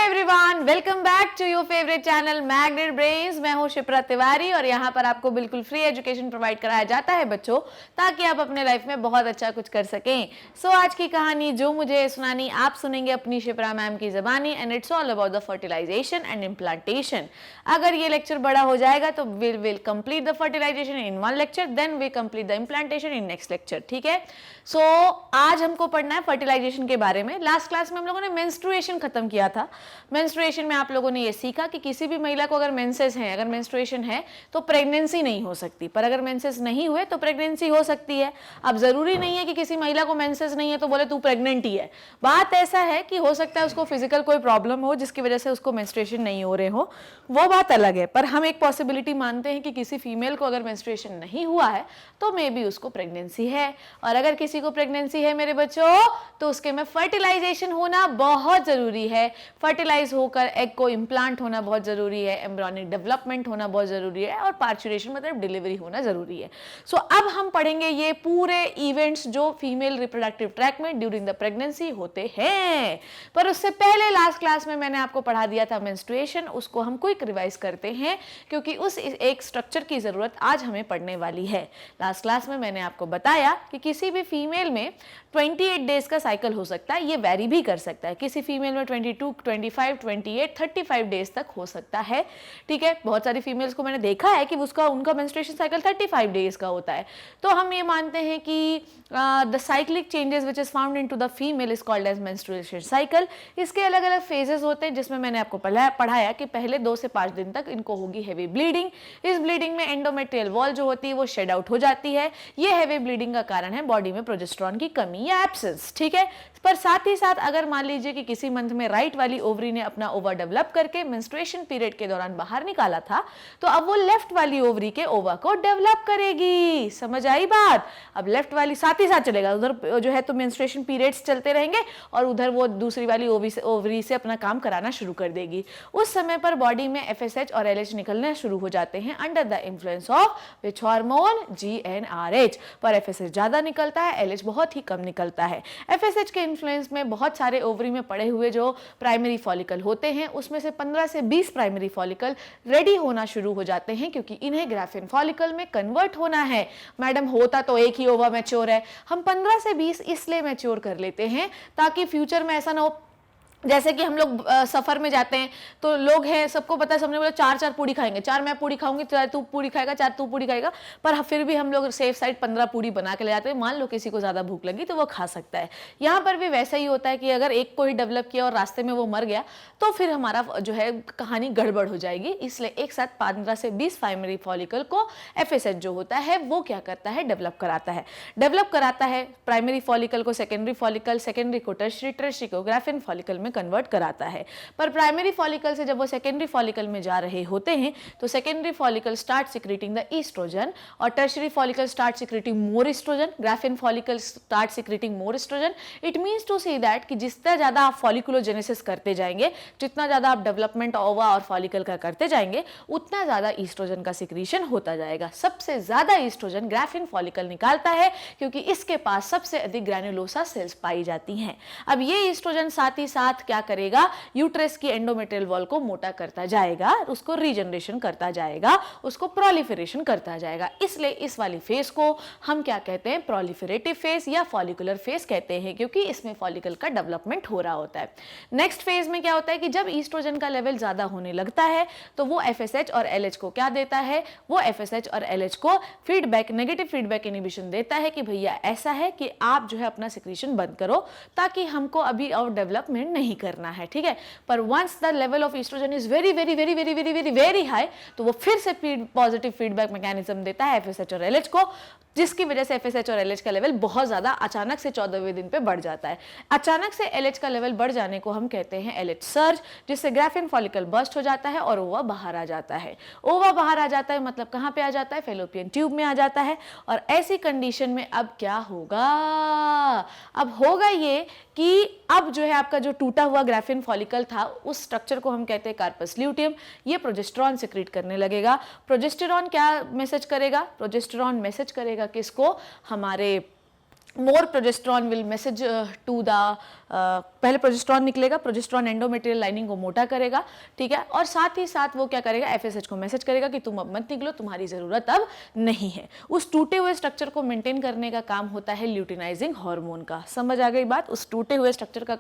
Everyone, welcome back to your favourite channel Magnet Brains. मैं हूं शिप्रा तिवारी और यहाँ पर आपको बिल्कुल फ्री एजुकेशन प्रोवाइड कराया जाता है बच्चों, ताकि आप अपने लाइफ में बहुत अच्छा कुछ कर सकें। सो आज की कहानी जो मुझे सुनानी आप सुनेंगे अपनी शिप्रा मैम की ज़बानी, and it's all about the fertilisation and implantation. अगर ये लेक्चर बड़ा हो जाएगा तो will complete the fertilization in one lecture, then we complete the implantation in next lecture. ठीक है, सो आज हमको पढ़ना है फर्टिलाइजेशन के बारे में। लास्ट क्लास में हम लोगों ने मेंस्ट्रुएशन खत्म किया था। मेंस्ट्रुएशन में आप लोगों ने ये सीखा कि किसी भी महिला को अगर मेंसेस है, अगर मेंस्ट्रुएशन है तो प्रेगनेंसी नहीं हो सकती, पर अगर मेंसेस नहीं हुए तो प्रेगनेंसी हो सकती है। अब जरूरी नहीं है कि किसी महिला को मेंसेस नहीं है तो बोले तू प्रेग्नेंट ही है। बात ऐसा है कि हो सकता है उसको फिजिकल कोई प्रॉब्लम हो जिसकी वजह से उसको मेंस्ट्रुएशन नहीं हो रहे हो, वो बात अलग है। पर हम एक पॉसिबिलिटी मानते हैं कि किसी फीमेल को अगर मेंस्ट्रुएशन नहीं हुआ है तो मे बी उसको प्रेगनेंसी है। और अगर किसी को प्रेगनेंसी है मेरे बच्चों, तो उसके में फर्टिलाइजेशन होना बहुत जरूरी है। फर्टिलाइज होकर एग को इम्प्लांट होना बहुत जरूरी है, एम्ब्रियोनिक डेवलपमेंट होना बहुत जरूरी है, और पार्चुरेशन मतलब डिलीवरी होना जरूरी है। सो अब हम पढ़ेंगे ये पूरे इवेंट्स जो फीमेल रिप्रोडक्टिव ट्रैक में ड्यूरिंग द प्रेगनेंसी होते हैं। पर उससे पहले लास्ट क्लास में मैंने आपको पढ़ा दिया था मेंस्ट्रुएशन, उसको हम क्विक रिवाइज करते हैं क्योंकि उस एक स्ट्रक्चर की जरूरत आज हमें पढ़ने वाली है। लास्ट क्लास में मैंने आपको बताया कि किसी भी फीमेल में 28 डेज का साइकिल हो सकता है, ये वेरी भी कर सकता है। किसी फीमेल में 22, 25, 28, 35 डेज तक हो सकता है। ठीक है, बहुत सारी फीमेल्स को मैंने देखा है कि उनका मेंस्ट्रुएशन साइकिल 35 डेज का होता है। तो हम ये मानते हैं कि the cyclic changes which is found into the female is called as menstruation cycle. इसके अलग अलग फेजेस होते हैं, जिसमें मैंने आपको पढ़ाया कि पहले 2 से 5 दिन तक इनको होगी हैवी ब्लीडिंग। इस ब्लीडिंग में एंडोमेट्रियल वॉल जो होती है वो शेड आउट हो जाती है। ये हैवी ब्लीडिंग का कारण है बॉडी में प्रोजेस्टेरॉन की कमी या एब्सेंस। ठीक है, पर साथ ही साथ अगर मान लीजिए कि किसी मंथ में राइट वाली ओवरी ने अपना ओवा डेवलप करके मेंस्ट्रुएशन पीरियड के दौरान बाहर निकाला था, तो अब वो लेफ्ट वाली ओवरी के ओवा को डेवलप करेगी। समझ आई बात? अब लेफ्ट वाली साथ ही साथ चलेगा, उधर जो है तो मेंस्ट्रुएशन पीरियड्स चलते रहेंगे और उधर वो दूसरी वाली ओवरी से अपना काम कराना शुरू कर देगी। उस समय पर बॉडी में FSH और LH निकलने शुरू हो जाते हैं under the influence of which hormone? GnRH। पर FSH ज्यादा निकलता है, LH बहुत ही कम निकलता है। FSH के इन्फ्लुएंस में बहुत सारे ओवरी में पड़े हुए जो प्राइमरी फॉलिकल होते हैं, उसमें से 15 से 20 प्राइमरी फॉलिकल रेडी होना शुरू हो जाते हैं, क्योंकि इन्हें ग्राफिन फॉलिकल में कन्वर्ट होना है। मैडम होता तो एक ही ओवा मैच्योर है, हम 15 से 20 इसलिए मैच्योर कर लेते हैं ताकि फ्यूचर में ऐसा ना हो। जैसे कि हम लोग सफर में जाते हैं तो लोग हैं, सबको पता है, सबने बोला 4 पूड़ी खाएंगे, 4 मैं पूड़ी खाऊंगी, 4 तू पूड़ी खाएगा, 4 तू पूड़ी खाएगा, पर फिर भी हम लोग सेफ साइड 15 पूड़ी बना के ले जाते हैं। मान लो किसी को ज्यादा भूख लगी तो वो खा सकता है। यहाँ पर भी वैसा ही होता है कि अगर एक को ही डेवलप किया और रास्ते में वो मर गया तो फिर हमारा जो है कहानी गड़बड़ हो जाएगी। इसलिए एक साथ 15 से 20 प्राइमरी फॉलिकल को FSH जो होता है वो क्या करता है? डेवलप कराता है। प्राइमरी फॉलिकल को सेकेंडरी फॉलिकल, सेकेंडरी को टर्शियरी, टर्शियरी को ग्राफिन फॉलिकल में कन्वर्ट कराता है। पर प्राइमरी फॉलिकल से जब वो सेकेंडरी फॉलिकल में जा रहे होते हैं तो secondary follicle start secreting the estrogen और tertiary follicle start secreting more estrogen, Graafian follicle start secreting more estrogen. It means to say that कि जितना ज्यादा आप फॉलिकुलोजेनेसिस करते जाएंगे, जितना ज्यादा आप डेवलपमेंट ओवा और फॉलिकल का करते जाएंगे, उतना ज्यादा ईस्ट्रोजन का सिक्रीशन होता जाएगा। सबसे ज्यादा ईस्ट्रोजन ग्राफिन फॉलिकल निकालता है क्योंकि इसके पास सबसे अधिक ग्रैन्युलोसा सेल्स पाई जाती हैं। अब ये ईस्ट्रोजन साथ ही साथ क्या करेगा? यूट्रस की एंडोमेट्रियल वॉल को मोटा करता जाएगा, उसको रीजनरेशन करता जाएगा, उसको प्रोलिफरेशन करता जाएगा। इसलिए इस वाली फेज को हम क्या कहते हैं? प्रोलिफरेटिव फेज या फॉलिकुलर फेज कहते हैं, क्योंकि इसमें फॉलिकल का डेवलपमेंट हो रहा होता है। नेक्स्ट फेज में क्या होता है कि जब ईस्ट्रोजन का लेवल ज्यादा होने लगता है तो वो FSH और LH को क्या देता है? वो FSH और LH को फीडबैक, नेगेटिव फीडबैक इनहिबिशन देता है कि भैया ऐसा है कि आप जो है अपना सिक्रीशन बंद करो, ताकि हमको अभी और डेवलपमेंट नहीं करना है। ठीक है, पर once the level of estrogen is very very very very very very very high, तो वो फिर से पॉजिटिव फीडबैक मैकेनिज्म देता है FSH और LH को, जिसकी वजह से FSH और LH का लेवल बहुत ज्यादा अचानक से 14वें दिन पे बढ़ जाता है। अचानक से LH का लेवल बढ़ जाने को हम कहते हैं LH सर्ज, जिससे ग्राफिन फॉलिकल बर्स्ट हो जाता है और ओवा बाहर आ जाता है। ओवा बाहर आ जाता है मतलब कहां पे आ जाता है? फेलोपियन ट्यूब में आ जाता है। और ऐसी कंडीशन में अब क्या होगा? अब होगा ये कि अब जो है आपका जो टूटा हुआ ग्राफिन फॉलिकल था, उस स्ट्रक्चर को हम कहते हैं कार्पस ल्यूटियम, ये प्रोजेस्टेरॉन सिक्रीट करने लगेगा। प्रोजेस्टेरॉन क्या मैसेज करेगा? प्रोजेस्टेरॉन मैसेज करेगा किसको? हमारे more progesterone will message to the पहले प्रोजेस्ट्रॉन निकलेगा, प्रोजेस्ट्रॉन एंडोमेट्रियल लाइनिंग को मोटा करेगा, ठीक है, और साथ ही साथ वो क्या करेगा, एफएसएच को मैसेज करेगा कि तुम अब मत निकलो, तुम्हारी जरूरत अब नहीं है। उस टूटे हुए स्ट्रक्चर को मेंटेन करने का काम होता है ल्यूटिनाइजिंग हार्मोन का। समझ आ गई बात? उस टूटे हुए स्ट्रक्चर का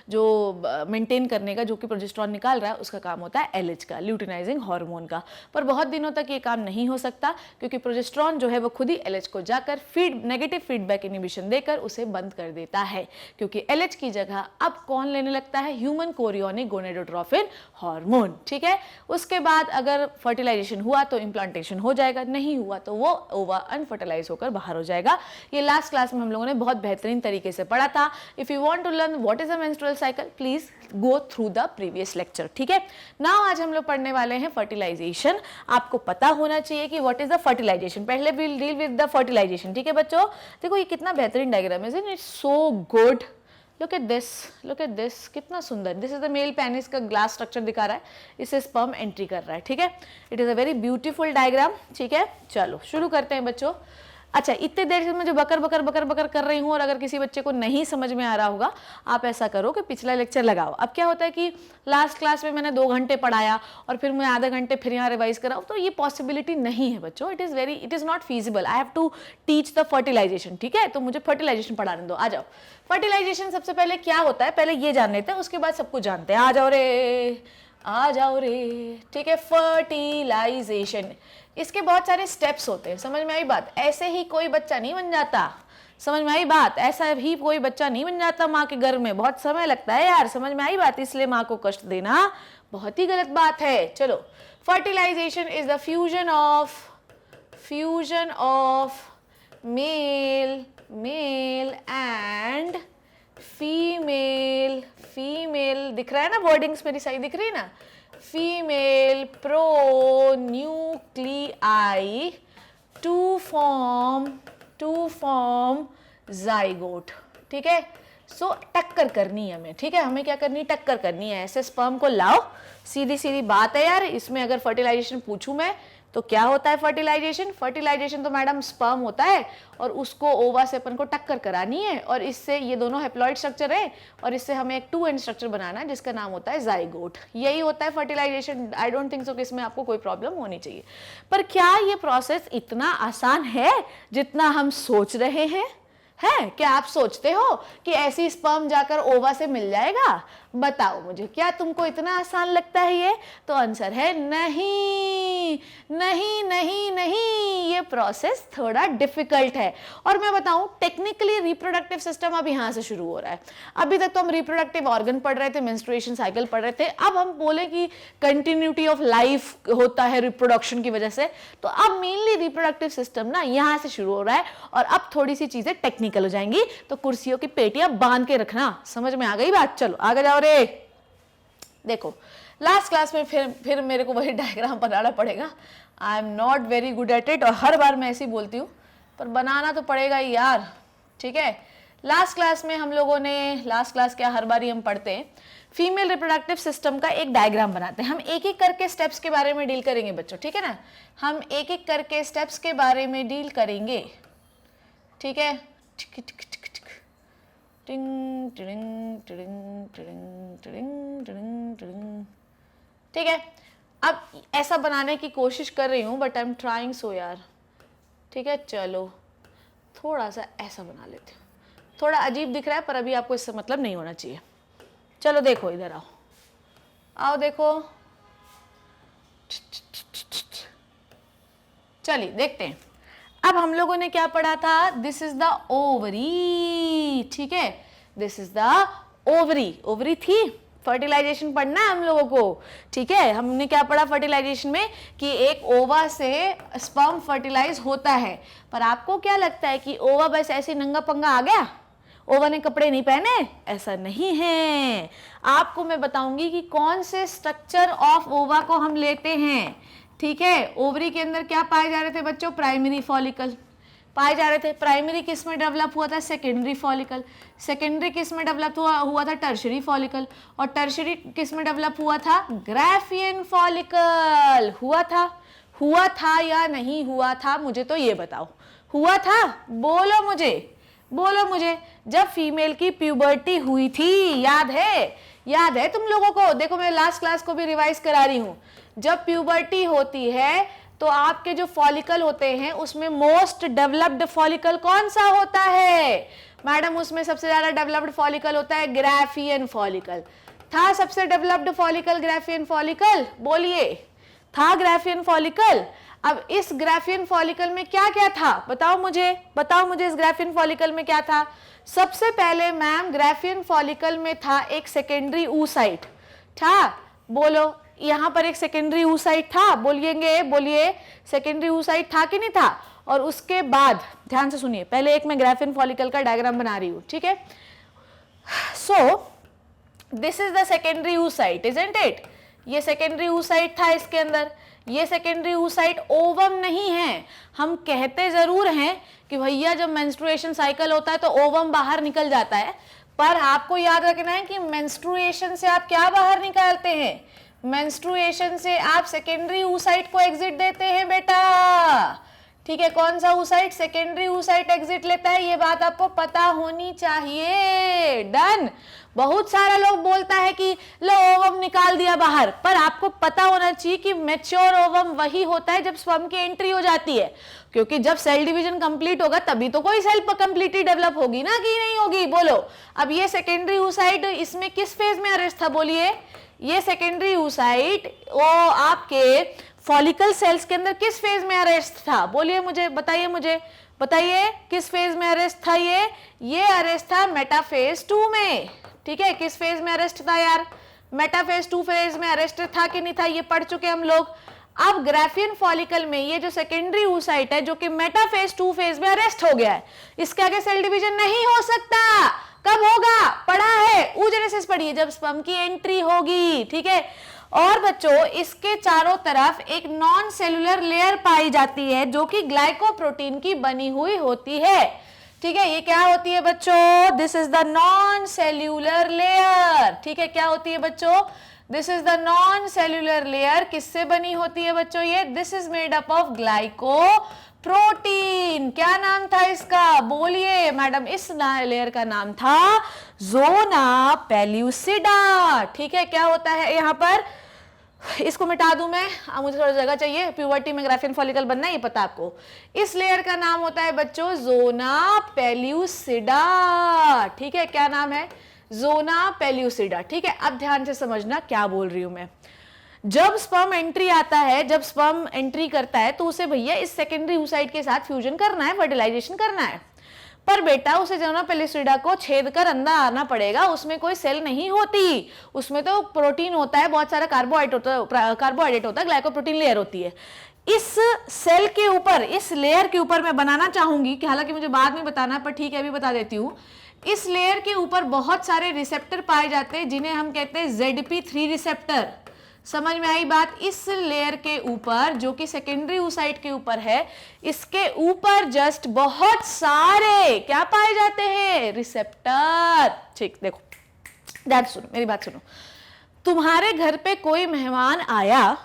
जो मेंटेन करने का, जो कि प्रोजेस्ट्रॉन निकाल रहा है, उसका काम होता है एलएच का, ल्यूटिनाइजिंग हार्मोन का। पर बहुत दिनों तक ये काम नहीं हो सकता क्योंकि प्रोजेस्ट्रॉन जो है वो खुद ही एलएच को जाकर नेगेटिव फीडबैक इनिबिशन देकर उसे बंद कर देता है, क्योंकि एलएच की जगह अब कौन लेने लगता है, ह्यूमन कोरियोनिक गोनेडोट्रोफिन हार्मोन, ठीक है। उसके बाद अगर फर्टिलाइजेशन हुआ तो इम्प्लांटेशन हो जाएगा, नहीं हुआ तो वो ओवा अनफर्टिलाइज होकर बाहर हो जाएगा। ये लास्ट क्लास में हम लोगों ने बहुत बेहतरीन तरीके से पढ़ा था। If you want to learn what is a menstrual cycle, please go through the previous lecture, ठीक है। नाउ आज हम लोग पढ़ने वाले हैं फर्टिलाइजेशन। आपको पता होना चाहिए कि व्हाट इज द फर्टिलाइजेशन। पहले will deal with the fertilisation, ठीक है बच्चों। देखो ये कितना बेहतरीन डायग्राम है, it's so good. Look at this, कितना सुंदर। This is the male penis का ग्लास स्ट्रक्चर दिखा रहा है, इससे स्पर्म एंट्री कर रहा है, ठीक है। It is a very beautiful diagram, ठीक है। चलो शुरू करते हैं बच्चों। अच्छा, इतने देर से मैं जो बकर बकर बकर बकर कर रही हूँ, और अगर किसी बच्चे को नहीं समझ में आ रहा होगा, आप ऐसा करो कि पिछला लेक्चर लगाओ। अब क्या होता है कि लास्ट क्लास में मैंने 2 घंटे पढ़ाया और फिर मैं आधे घंटे फिर यहाँ रिवाइज कराऊँ, तो ये पॉसिबिलिटी नहीं है बच्चों। It is not feasible. I have to teach the fertilisation, ठीक है। तो मुझे फर्टिलाइजेशन पढ़ाने दो। आ जाओ। फर्टिलाइजेशन सबसे पहले क्या होता है, पहले ये जान लेते हैं, उसके बाद सब कुछ जानते हैं। आ जाओ रे, ठीक है। फर्टिलाइजेशन, इसके बहुत सारे स्टेप्स होते हैं। समझ में आई बात? ऐसे ही कोई बच्चा नहीं बन जाता। समझ में आई बात? ऐसा ही कोई बच्चा नहीं बन जाता माँ के गर्भ में, बहुत समय लगता है यार। समझ में आई बात? इसलिए माँ को कष्ट देना बहुत ही गलत बात है। चलो, fertilisation is the fusion of male and female, दिख रहा है ना, वर्डिंग्स मेरी सही दिख रही है ना, female pronuclei to form zygote, ठीक है। सो टक्कर करनी है हमें, ठीक है। हमें क्या करनी है, टक्कर करनी है। ऐसे स्पर्म को लाओ, सीधी सीधी बात है यार। इसमें अगर फर्टिलाइजेशन पूछूं मैं तो क्या होता है फर्टिलाइजेशन तो मैडम स्पर्म होता है और उसको ओवा से अपन को टक्कर करानी है, और इससे ये दोनों हैप्लॉइड स्ट्रक्चर है और इससे हमें एक 2 एंड स्ट्रक्चर बनाना है जिसका नाम होता है जाइगोट। यही होता है fertilisation. I don't think so कि इसमें आपको कोई प्रॉब्लम होनी चाहिए। पर क्या ये प्रोसेस इतना आसान है जितना हम सोच रहे हैं? है क्या आप सोचते हो कि ऐसी स्पर्म जाकर ओवा से मिल जाएगा? बताओ मुझे, क्या तुमको इतना आसान लगता है ये? तो आंसर है नहीं, नहीं नहीं नहीं, ये प्रोसेस थोड़ा डिफिकल्ट है। और मैं बताऊं, टेक्निकली रिप्रोडक्टिव सिस्टम अब यहाँ से शुरू हो रहा है। अभी तक तो हम रिप्रोडक्टिव ऑर्गन पढ़ रहे थे, मेंस्ट्रुएशन साइकिल पढ़ रहे थे। अब हम बोले कि कंटिन्यूटी ऑफ लाइफ होता है रिप्रोडक्शन की वजह से, तो अब मेनली रिप्रोडक्टिव सिस्टम ना यहाँ से शुरू हो रहा है। और अब थोड़ी सी चीजें टेक्निकल हो जाएंगी, तो कुर्सियों की पेटियां बांध के रखना। समझ में आ गई बात? चलो आगे जाओ रे। देखो, लास्ट क्लास में फिर मेरे को वही डायग्राम बनाना पड़ेगा। I am not very good at it, और हर बार मैं ऐसे ही बोलती हूँ, पर बनाना तो पड़ेगा ही यार, ठीक है। लास्ट क्लास में हम लोगों ने, लास्ट क्लास क्या हर बार ही हम पढ़ते हैं, फीमेल रिप्रोडक्टिव सिस्टम का एक डायग्राम बनाते हैं। हम एक एक करके स्टेप्स के बारे में डील करेंगे बच्चों, ठीक है ना। हम एक एक करके स्टेप्स के बारे में डील करेंगे, ठीक है। टिंग टिंग टिंग टिंग टिंग टिंग टिंग, ठीक है। अब ऐसा बनाने की कोशिश कर रही हूँ, but I am trying so यार, ठीक है। चलो थोड़ा सा ऐसा बना लेते हैं। थोड़ा अजीब दिख रहा है, पर अभी आपको इससे मतलब नहीं होना चाहिए। चलो देखो, इधर आओ देखो, चलिए देखते हैं। अब हम लोगों ने क्या पढ़ा था? दिस इज द ओवरी, ठीक है। दिस इज द ओवरी थी। फर्टिलाइजेशन पढ़ना है हम लोगों को, ठीक है। हमने क्या पढ़ा फर्टिलाइजेशन में कि एक ओवा से स्पर्म फर्टिलाइज होता है। पर आपको क्या लगता है कि ओवा बस ऐसे नंगा पंगा आ गया, ओवा ने कपड़े नहीं पहने? ऐसा नहीं है। आपको मैं बताऊंगी कि कौन से स्ट्रक्चर ऑफ ओवा को हम लेते हैं, ठीक है। ओवरी के अंदर क्या पाए जा रहे थे बच्चों? प्राइमरी फॉलिकल पाए जा रहे थे। प्राइमरी किस में डेवलप हुआ था? Secondary follicle. सेकेंडरी किस में डेवलप हुआ था? Tertiary follicle. और टर्शरी किस में डेवलप हुआ था? Graafian follicle. हुआ था या नहीं हुआ था? मुझे तो ये बताओ, हुआ था? बोलो मुझे, बोलो मुझे, जब फीमेल की प्यूबर्टी हुई थी, याद है? याद है तुम लोगों को? देखो मैं लास्ट क्लास को भी रिवाइज करा रही हूं। जब प्यूबर्टी होती है तो आपके जो फॉलिकल होते हैं उसमें मोस्ट डेवलप्ड फॉलिकल कौन सा होता है? मैडम उसमें सबसे ज्यादा डेवलप्ड फॉलिकल होता है ग्राफियन फॉलिकल। था सबसे डेवलप्ड फॉलिकल ग्राफियन फॉलिकल? बोलिए, था ग्राफियन फॉलिकल। अब इस ग्राफियन फॉलिकल में क्या क्या था? बताओ मुझे इस ग्राफियन फॉलिकल में क्या था? सबसे पहले मैम ग्राफियन फॉलिकल में था एक सेकेंडरी oocyte था। बोलो, यहां पर एक सेकेंडरी oocyte था। बोलिए सेकेंडरी oocyte था कि नहीं था? और उसके बाद ध्यान से सुनिए, पहले एक मैं ग्राफियन फॉलिकल का डायग्राम बना रही हूं, ठीक है? सो this is the secondary oocyte, isn't it? ये सेकेंडरी oocyte था इसके अंदर। ये सेकेंडरी oocyte ओवम नहीं है। हम कहते जरूर हैं कि भैया जब मेंस्ट्रुएशन साइकिल होता है तो ओवम बाहर निकल जाता है, पर आपको याद रखना है कि मेंस्ट्रुएशन से आप क्या बाहर निकालते हैं? मेंस्ट्रुएशन से आप सेकेंडरी oocyte को एग्जिट देते हैं बेटा, ठीक है? कौन सा oocyte? सेकेंडरी oocyte एग्जिट लेता है, ये बात आपको पता होनी चाहिए। डन। बहुत सारा लोग बोलता है कि लो ओवम निकाल दिया बाहर, पर आपको पता होना चाहिए कि मैच्योर ओवम वही होता है जब स्पर्म की एंट्री हो जाती है, क्योंकि जब सेल डिवीजन कंप्लीट होगा तभी तो कोई सेल कंप्लीटली डेवलप होगी ना, कि नहीं होगी? बोलो। अब ये सेकेंडरी oocyte इसमें किस फेज में अरेस्ट था? बोलिए। ये सेकेंडरी oocyte वो आपके फॉलिकल सेल्स के अंदर किस फेज में अरेस्ट था? बोलिए मुझे, बताइए किस फेज में अरेस्ट था? ये अरेस्ट था मेटाफेज 2 में, ठीक है? किस फेज में अरेस्ट था यार? मेटाफेज 2 फेज में अरेस्ट था कि नहीं था? ये पढ़ चुके हम लोग। अब ग्राफियन फॉलिकल में ये जो सेकेंडरी oocyte है जो कि मेटाफेज 2 फेज में अरेस्ट हो गया है, इसके आगे सेल डिवीजन नहीं हो सकता। कब होगा? पढ़ा है, oogenesis पढ़िए, जब स्पर्म की एंट्री होगी, ठीक है? और बच्चों इसके चारों तरफ एक नॉन सेलुलर लेयर पाई जाती है जो कि ग्लाइकोप्रोटीन की बनी हुई होती है, ठीक है? ये क्या होती है बच्चों? This is the non cellular layer, ठीक है? क्या होती है बच्चों? This is the non cellular layer. किससे बनी होती है बच्चों ये? This is made up of glycoprotein. क्या नाम था इसका? बोलिए मैडम। इस लेयर का नाम था जोना पेल्यूसिडा, ठीक है? क्या होता है यहाँ पर? इसको मिटा दूं मैं, मुझे थोड़ा जगह चाहिए। प्यूबर्टी में ग्राफियन फॉलिकल बनना है, ये पता आपको। इस लेयर का नाम होता है बच्चों जोना पेल्यूसिडा, ठीक है? क्या नाम है? जोना पेल्यूसिडा, ठीक है? अब ध्यान से समझना क्या बोल रही हूं मैं। जब स्पर्म एंट्री आता है, जब स्पर्म एंट्री करता है तो उसे भैया इस सेकेंडरी oocyte के साथ फ्यूजन करना है, फर्टिलाइजेशन करना है, पर बेटा उसे जोना पेल्यूसिडा को छेद कर अंदर आना पड़ेगा। उसमें कोई सेल नहीं होती, उसमें तो प्रोटीन होता है, बहुत सारा कार्बोहाइड्रेट होता है, ग्लाइकोप्रोटीन लेयर होती है। इस सेल के ऊपर, इस लेयर के ऊपर मैं बनाना चाहूंगी कि हालांकि मुझे बाद में बताना, पर ठीक है अभी बता देती हूँ। इस लेयर के ऊपर बहुत सारे रिसेप्टर पाए जाते हैं जिन्हें हम कहते हैं ZP3 रिसेप्टर। समझ में आई बात? इस लेयर के ऊपर जो कि सेकेंडरी oocyte के ऊपर है, इसके ऊपर जस्ट बहुत सारे क्या पाए जाते हैं? रिसेप्टर। ठीक, देखो ध्यान सुनो, मेरी बात सुनो। तुम्हारे घर पे कोई मेहमान आया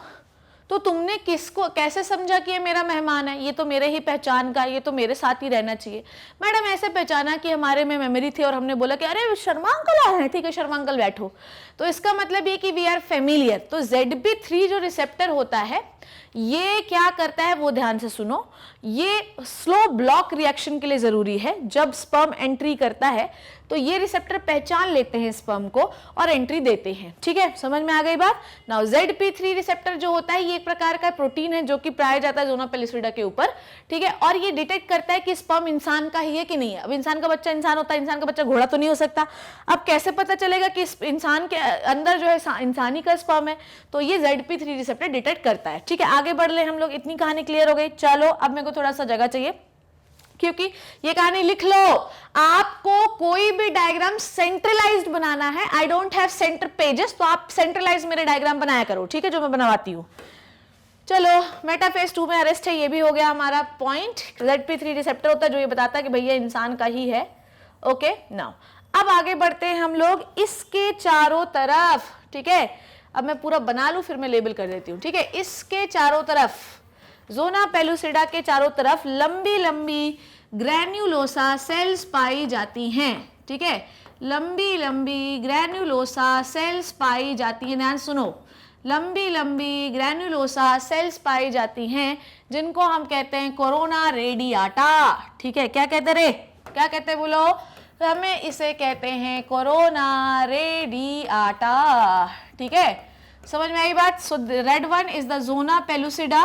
तो तुमने किसको कैसे समझा कि ये मेरा मेहमान है, ये तो मेरे ही पहचान का, ये तो मेरे साथ ही रहना चाहिए? मैडम ऐसे पहचाना कि हमारे में मेमोरी थी और हमने बोला कि अरे शर्मा अंकल आए हैं, ठीक है शर्मा अंकल बैठो। तो इसका मतलब ये कि वी आर फेमिलियर। तो ZP3 जो रिसेप्टर होता है ये क्या करता है वो ध्यान से सुनो। ये स्लो ब्लॉक रिएक्शन के लिए जरूरी है। जब स्पर्म एंट्री करता है तो ये रिसेप्टर पहचान लेते हैं स्पर्म को और एंट्री देते हैं, ठीक है? समझ में आ गई बात? नाउ ZP3 रिसेप्टर जो होता है ये एक प्रकार का प्रोटीन है जो कि पाया जाता है जोना पेल्यूसिडा के ऊपर, ठीक है? और ये डिटेक्ट करता है कि स्पर्म इंसान का ही है कि नहीं है। अब इंसान का बच्चा इंसान होता है, इंसान का बच्चा घोड़ा तो नहीं हो सकता। अब कैसे पता चलेगा कि इंसान के अंदर जो है इंसानी का स्पर्म है? तो ये ZP3 रिसेप्टर डिटेक्ट करता है, ठीक है? आगे बढ़ ले हम लोग। इतनी कहानी क्लियर हो गई। चलो अब मेरे को थोड़ा सा जगह चाहिए क्योंकि ये कहानी लिख लो। आपको कोई भी डायग्राम सेंट्रलाइज्ड बनाना है। I don't have centre pages, तो आप सेंट्रलाइज्ड मेरे डायग्राम बनाया करो, ठीक है? जो मैं बनवाती हूँ। चलो मेटाफेज 2 में अरेस्ट है, ये भी हो गया हमारा पॉइंट। ZP3 रिसेप्टर होता है जो ये बताता है कि भैया इंसान का ही है। ओके नाउ अब आगे बढ़ते हैं हम लोग इसके चारों तरफ, ठीक है? अब मैं पूरा बना लूं फिर मैं लेबल कर देती हूँ, ठीक है? इसके चारों तरफ जोना पेल्यूसिडा के चारों तरफ लंबी लंबी ग्रैन्युलोसा सेल्स पाई जाती हैं, ठीक है, लंबी लंबी ग्रैन्युलोसा सेल्स पाई जाती हैं, ध्यान सुनो, लंबी लंबी ग्रैन्युलोसा सेल्स पाई जाती हैं जिनको हम कहते हैं कोरोना रेडियाटा, ठीक है, क्या कहते रे, क्या कहते बोलो, हमें इसे कहते हैं कोरोना रेडियाटा, ठीक है, समझ में आई बात। So red one is the zona pellucida,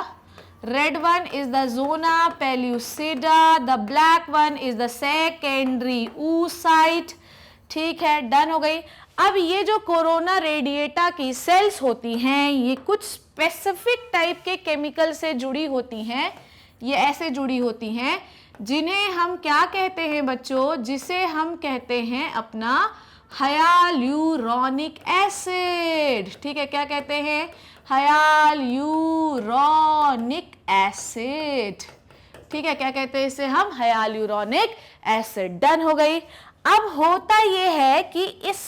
red one is the zona pellucida, the black one is the secondary oocyte, ठीक है, डन हो गई। अब ये जो कोरोना रेडिएटा की सेल्स होती हैं ये कुछ स्पेसिफिक टाइप के केमिकल से जुड़ी होती हैं, ये ऐसे जुड़ी होती हैं जिन्हें हम क्या कहते हैं बच्चों, जिसे हम कहते हैं अपना हाइयालुरोनिक एसिड, ठीक है, क्या कहते हैं, हाइयालुरोनिक एसिड, ठीक है, क्या कहते हैं इसे हम, हाइयालुरोनिक एसिड, डन हो गई। अब होता ये है कि इस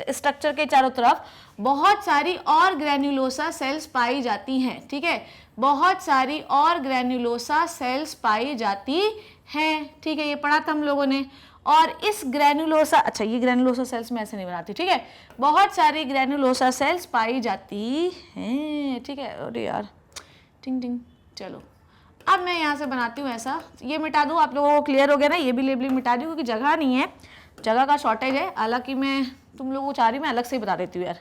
स्ट्रक्चर के चारों तरफ बहुत सारी और ग्रैन्युलोसा सेल्स पाई जाती हैं, ठीक है, बहुत सारी और ग्रैन्युलोसा सेल्स पाई जाती हैं, ठीक है, ये पढ़ा था हम लोगों ने। और इस ग्रैन्युलोसा, अच्छा ये ग्रैन्युलोसा सेल्स में ऐसे नहीं बनाती, ठीक है, बहुत सारी ग्रैन्युलोसा सेल्स पाई जाती हैं, ठीक है, अरे यार टिंग टिंग, चलो अब मैं यहाँ से बनाती हूँ ऐसा, ये मिटा दूँ, आप लोगों को क्लियर हो गया ना, ये भी लेबलिंग मिटा दूँ क्योंकि जगह नहीं है, जगह का शॉर्टेज है, हालांकि मैं तुम लोगों को चाह रही मैं अलग से ही बता देती हूँ यार,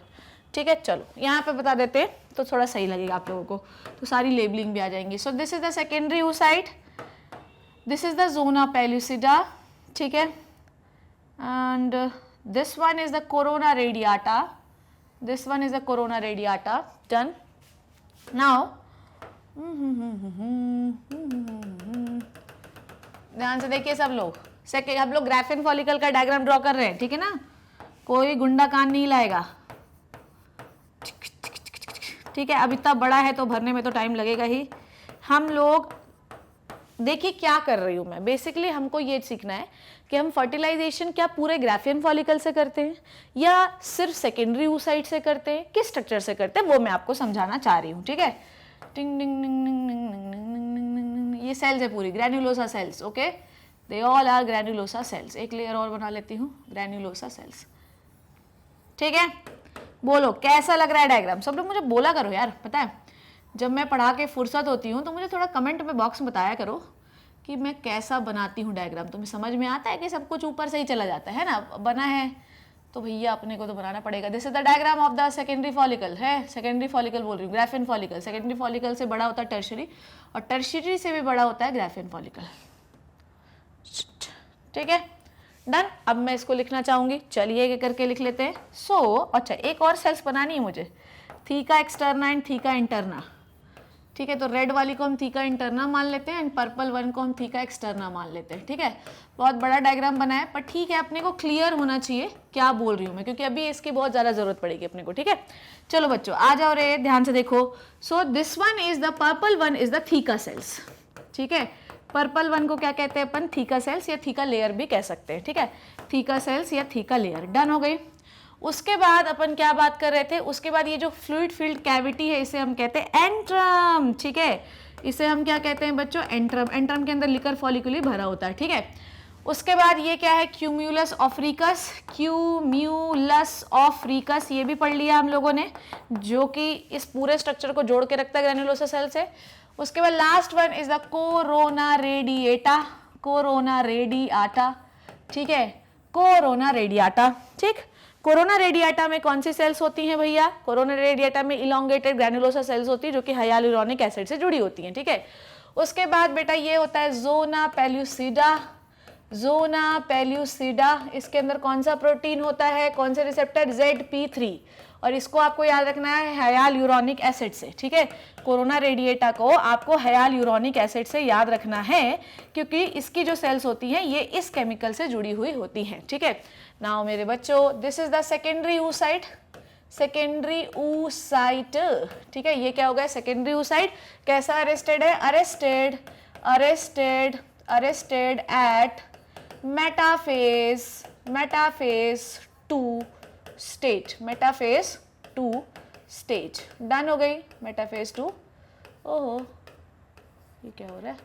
ठीक है, चलो यहाँ पे बता देते तो थोड़ा सही लगेगा आप लोगों को, तो सारी लेबलिंग भी आ जाएंगी। So this is the secondary oocyte, this is the zona pellucida, ठीक है, and this one is the corona radiata, this one is the corona radiata, done. Now ध्यान से देखिए सब लोग, हम लोग ग्राफिन फॉलिकल का डायग्राम ड्रॉ कर रहे हैं, ठीक है ना, कोई गुंडा कान नहीं लाएगा, ठीक है, अब इतना बड़ा है तो भरने में तो टाइम लगेगा ही। हम लोग देखिए क्या कर रही हूं मैं, बेसिकली हमको ये सीखना है कि हम फर्टिलाइजेशन क्या पूरे ग्राफिन फॉलिकल से करते हैं या सिर्फ सेकेंडरी oocyte से करते हैं, किस स्ट्रक्चर से करते हैं वो मैं आपको समझाना चाह रही हूँ, ठीक है। टिंग डिंग डिंग डिंग डिंग डिंग डिंग डिंग डिंग, ये सेल्स है पूरी granulosa cells, okay, they all are granulosa cells. एक लेयर और बना लेती हूँ, ग्रैन्युलोसा सेल्स, ठीक है। बोलो कैसा लग रहा है डायग्राम, सब लोग मुझे बोला करो यार, पता है जब मैं पढ़ा के फुर्सत होती हूँ तो मुझे थोड़ा कमेंट में बॉक्स में बताया करो कि मैं कैसा बनाती हूँ डायग्राम, तुम्हें समझ में आता है कि सब कुछ ऊपर से ही चला जाता है ना, बना है तो भैया अपने को तो बनाना पड़ेगा। This is the diagram of the secondary follicle, है सेकेंडरी फॉलिकल बोल रही हूँ, ग्राफिन फॉलिकल, सेकेंडरी फॉलिकल से बड़ा होता है टर्शियरी और टर्शियरी से भी बड़ा होता है ग्राफिन फॉलिकल, ठीक है, डन। अब मैं इसको लिखना चाहूंगी, चलिए करके लिख लेते हैं। सो अच्छा एक और सेल्स बनानी है मुझे, theca externa and theca interna, ठीक है, तो रेड वाली को हम थीका इंटरना मान लेते हैं एंड पर्पल वन को हम थीका एक्सटर्ना मान लेते हैं, ठीक है। बहुत बड़ा डायग्राम बना है पर ठीक है, अपने को क्लियर होना चाहिए क्या बोल रही हूँ मैं, क्योंकि अभी इसकी बहुत ज़्यादा जरूरत पड़ेगी अपने को, ठीक है। चलो बच्चों आ जाओ रे, ध्यान से देखो। So this one is the purple one is the theca sales, ठीक है, पर्पल वन को क्या कहते हैं अपन, थीका सेल्स या थीका लेयर भी कह सकते हैं, ठीक है, थीका सेल्स या थीका लेयर, डन हो गई। उसके बाद अपन क्या बात कर रहे थे, उसके बाद ये जो फ्लूइड फील्ड कैविटी है इसे हम कहते हैं एंट्रम, ठीक है, इसे हम क्या कहते हैं बच्चों, एंट्रम, एंट्रम के अंदर लिकर फॉलिकुली भरा होता है, ठीक है। उसके बाद ये क्या है, क्यूम्यूलस ऑफ्रिकस, क्यूम्यूलस ऑफ्रिकस ये भी पढ़ लिया हम लोगों ने, जो कि इस पूरे स्ट्रक्चर को जोड़ के रखता है ग्रैन्युलोसा सेल से। उसके बाद last one is the corona radiata, corona radiata, ठीक है, कोरोना रेडियाटा, ठीक। कोरोना रेडियाटा में कौन सी सेल्स होती हैं भैया, कोरोना रेडियाटा में इलोंगेटेड ग्रैन्युलोसा सेल्स होती है जो कि हाइयालुरोनिक एसिड से जुड़ी होती हैं, ठीक है। उसके बाद बेटा ये होता है जोना पेल्यूसिडा, जोना पेल्यूसिडा, इसके अंदर कौन सा प्रोटीन होता है, कौन से रिसेप्टर, ZP3, और इसको आपको याद रखना है हाइयालुरोनिक एसिड से, ठीक है। कोरोना रेडिएटा को आपको हाइयालुरोनिक एसिड से याद रखना है क्योंकि इसकी जो सेल्स होती हैं ये इस केमिकल से जुड़ी हुई होती हैं, ठीक है। नाउ मेरे बच्चों this is the secondary oocyte, secondary oocyte, ठीक है, ये क्या हो गया सेकेंडरी oocyte, कैसा अरेस्टेड है, arrested arrested arrested at metaphase, metaphase 2 stage, metaphase 2 stage, done हो गई मेटाफेज 2। ओहो ये क्या हो रहा है,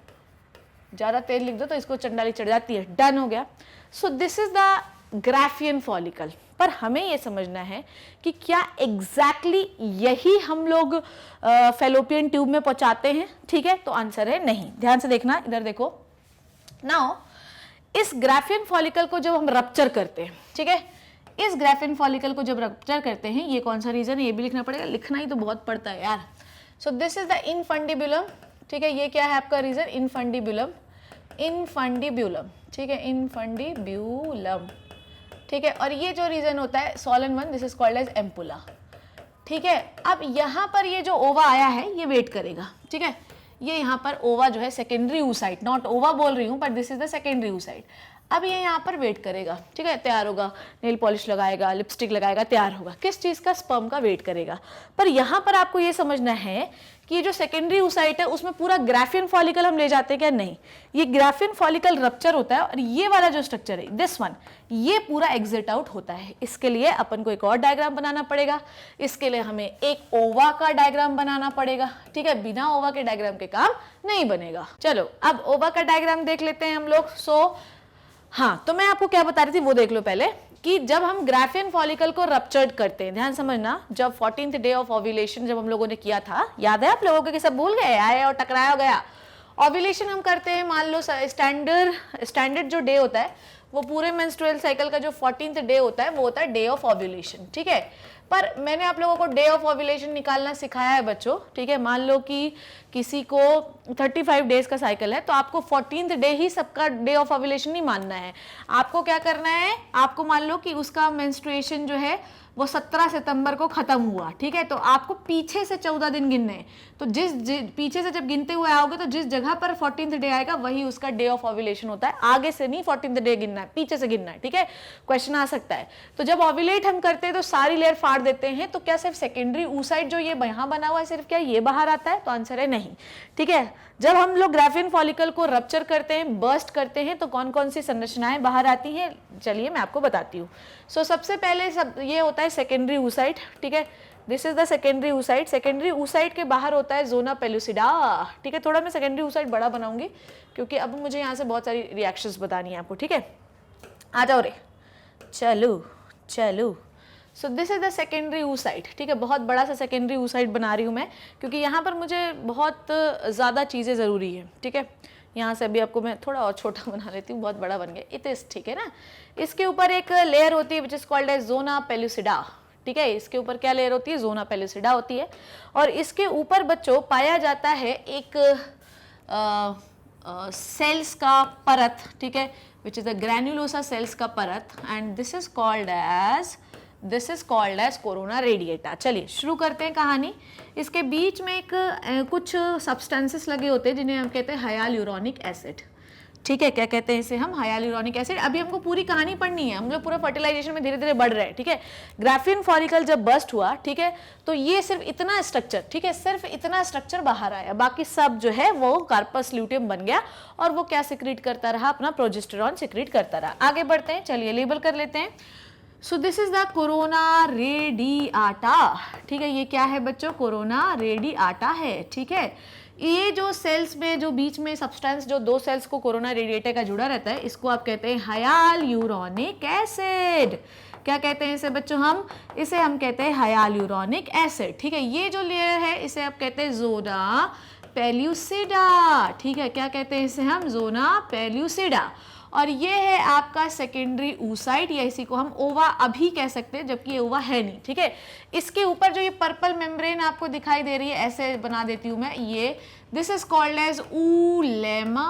ज़्यादा तेज लिख दो तो इसको चंडाली चढ़ जाती है। डन हो गया। सो this is the Graafian follicle. पर हमें ये समझना है कि क्या एग्जैक्टली यही हम लोग फैलोपियन ट्यूब में पहुंचाते हैं, ठीक है? तो आंसर है नहीं। ध्यान से देखना, इधर देखो। नाउ इस ग्राफियन फॉलिकल को जब हम रप्चर करते हैं, ठीक है, इस ग्राफियन फॉलिकल को जब रप्चर करते हैं, ये कौन सा रीजन है ये भी लिखना पड़ेगा, लिखना ही तो बहुत पड़ता है यार। सो दिस इज द इनफंडिबुलम, ठीक है, ये क्या है आपका रीजन, इनफंडिबुलम, इनफंडिब्यूलम, ठीक है, इनफंडिब्यूलम, ठीक है। और ये जो रीजन होता है सोलन 1, this is called as ampulla, ठीक है। अब यहाँ पर ये जो ओवा आया है ये वेट करेगा, ठीक है, ये यहाँ पर ओवा जो है सेकेंडरी oocyte, नॉट ओवा बोल रही हूँ पर this is the secondary oocyte। अब ये यहाँ पर वेट करेगा, ठीक है, तैयार होगा, नेल पॉलिश लगाएगा, लिपस्टिक लगाएगा, तैयार होगा। किस चीज़ का, स्पर्म का वेट करेगा। पर यहाँ पर आपको ये समझना है कि ये जो सेकेंडरी oocyte है उसमें पूरा ग्राफियन फॉलिकल हम ले जाते हैं क्या, नहीं। ये ग्राफियन फॉलिकल रप्चर होता है और ये वाला जो स्ट्रक्चर है दिस वन, ये पूरा एग्जिट आउट होता है। इसके लिए अपन को एक और डायग्राम बनाना पड़ेगा। इसके लिए हमें एक ओवा का डायग्राम बनाना पड़ेगा, ठीक है, बिना ओवा के डायग्राम के काम नहीं बनेगा। चलो अब ओवा का डायग्राम देख लेते हैं हम लोग। हाँ, तो मैं आपको क्या बता रही थी वो देख लो पहले, कि जब हम ग्राफियन फॉलिकल को रप्चर्ड करते हैं, ध्यान समझना, जब 14th डे ऑफ ओव्यूलेशन जब हम लोगों ने किया था, याद है आप लोगों को कि सब भूल गए, आए और टकराया गया। ओव्यूलेशन हम करते हैं, मान लो स्टैंडर्ड जो डे होता है वो पूरे मेंस्ट्रुअल साइकिल का जो 14th डे होता है वो होता है डे ऑफ ओव्यूलेशन, ठीक है। पर मैंने आप लोगों को डे ऑफ ओव्यूलेशन निकालना सिखाया है बच्चों, ठीक है। मान लो कि किसी को 35 डेज का साइकिल है तो आपको 14th डे ही सबका डे ऑफ ओव्यूलेशन नहीं मानना है। आपको क्या करना है, आपको मान लो कि उसका मेंस्ट्रुएशन जो है वो 17 सितंबर को खत्म हुआ, ठीक है, तो आपको पीछे से 14 दिन गिनने हैं। तो जिस पीछे से जब गिनते हुए आओगे तो जिस जगह पर 14th डे आएगा वही उसका डे ऑफ ओव्यूलेशन होता है। आगे से नहीं 14th डे गिनना है, पीछे से गिनना है, ठीक है। क्वेश्चन आ सकता है। तो जब ओव्यूलेट हम करते हैं तो सारी लेयर फाड़ देते हैं, तो क्या सिर्फ सेकेंडरी oocyte जो ये यहाँ बना हुआ है सिर्फ क्या ये बाहर आता है, तो आंसर है नहीं, ठीक है। जब हम लोग ग्राफियन फॉलिकल को रप्चर करते हैं, बर्स्ट करते हैं, तो कौन कौन सी संरचनाएं बाहर आती हैं, चलिए मैं आपको बताती हूँ। सबसे पहले ये होता है सेकेंडरी oocyte, ठीक है, this is the secondary oocyte। Secondary oocyte के बाहर होता है जोना पेलुसिडा, ठीक है। थोड़ा मैं सेकेंडरी oocyte बड़ा बनाऊंगी क्योंकि अब मुझे यहाँ से बहुत सारी रिएक्शंस बतानी है आपको, ठीक है। आ जाओ रे, चलो। सो this is the secondary oocyte, ठीक है। बहुत बड़ा सा सेकेंडरी oocyte बना रही हूँ मैं क्योंकि यहाँ पर मुझे बहुत ज़्यादा चीज़ें ज़रूरी है, ठीक है। यहाँ से अभी आपको मैं थोड़ा और छोटा बना लेती हूँ, बहुत बड़ा बन गया इतिस, ठीक है ना। इसके ऊपर एक लेयर होती है which is called as zona pellucida, ठीक है। इसके ऊपर क्या लेयर होती है, जोना पेलुसिडा होती है। और इसके ऊपर बच्चों पाया जाता है एक सेल्स का परत, ठीक है, which is the granulosa cells का परत, and this is called as corona radiata. चलिए शुरू करते हैं कहानी। इसके बीच में एक कुछ सब्सटेंसेस लगे होते हैं जिन्हें हम कहते हैं हाइयालुरोनिक एसिड, ठीक है। क्या कहते हैं इसे हम, हाइयालुरोनिक एसिड। अभी हमको पूरी कहानी पढ़नी है, हम लोग पूरा फर्टिलाइजेशन में धीरे धीरे बढ़ रहे हैं, ठीक है। ग्राफियन फॉलिकल जब बर्स्ट हुआ, ठीक है, तो ये सिर्फ इतना स्ट्रक्चर, ठीक है, सिर्फ इतना स्ट्रक्चर बाहर आया, बाकी सब जो है वो कार्पस ल्यूटियम बन गया और वो क्या सिक्रीट करता रहा, अपना प्रोजेस्टेरॉन सिक्रीट करता रहा। आगे बढ़ते हैं, चलिए लेबल कर लेते हैं। So this is the corona radiata, ठीक है। ये क्या है बच्चों, कोरोना रेडिएटा है, ठीक है। ये जो सेल्स में जो बीच में सब्सटेंस जो दो सेल्स को कोरोना रेडिएटा का जुड़ा रहता है, इसको आप कहते हैं हाइयालुरोनिक एसिड। क्या कहते हैं इसे बच्चों, इसे हम कहते हैं हाइयालुरोनिक एसिड, ठीक है। ये जो लेयर है इसे आप कहते हैं जोना पेलुसिडा, ठीक है। क्या कहते हैं इसे हम, जोना पेलुसिडा। और ये है आपका सेकेंडरी oocyte, या इसी को हम ओवा अभी कह सकते हैं जबकि ये ओवा है नहीं, ठीक है। इसके ऊपर जो ये पर्पल मेम्ब्रेन आपको दिखाई दे रही है, ऐसे बना देती हूँ मैं, ये दिस इज कॉल्ड एज ऊलेमा,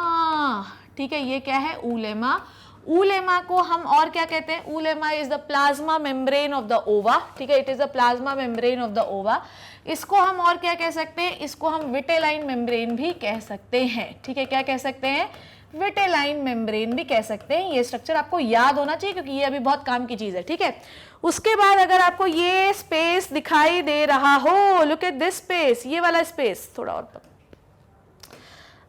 ठीक है। ये क्या है, ऊलेमा। ऊलेमा को हम और क्या कहते हैं, oolemma is the plasma membrane of the ova, ठीक है, it is the plasma membrane of the ova. इसको हम और क्या कह सकते हैं, इसको हम विटेलाइन मेम्ब्रेन भी कह सकते हैं, ठीक है। क्या कह सकते हैं, विटेलाइन मेम्ब्रेन भी कह सकते हैं। ये स्ट्रक्चर आपको याद होना चाहिए क्योंकि ये अभी बहुत काम की चीज है, ठीक है। उसके बाद अगर आपको ये स्पेस दिखाई दे रहा हो, लुक एट दिस स्पेस, ये वाला स्पेस, थोड़ा और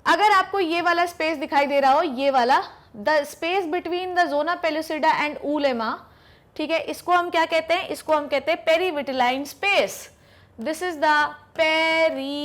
अगर आपको ये वाला स्पेस दिखाई दे रहा हो, ये वाला the space between the zona pellucida and oolemma, ठीक है, इसको हम क्या कहते हैं, इसको हम कहते हैं perivitelline space. This is the perivitelline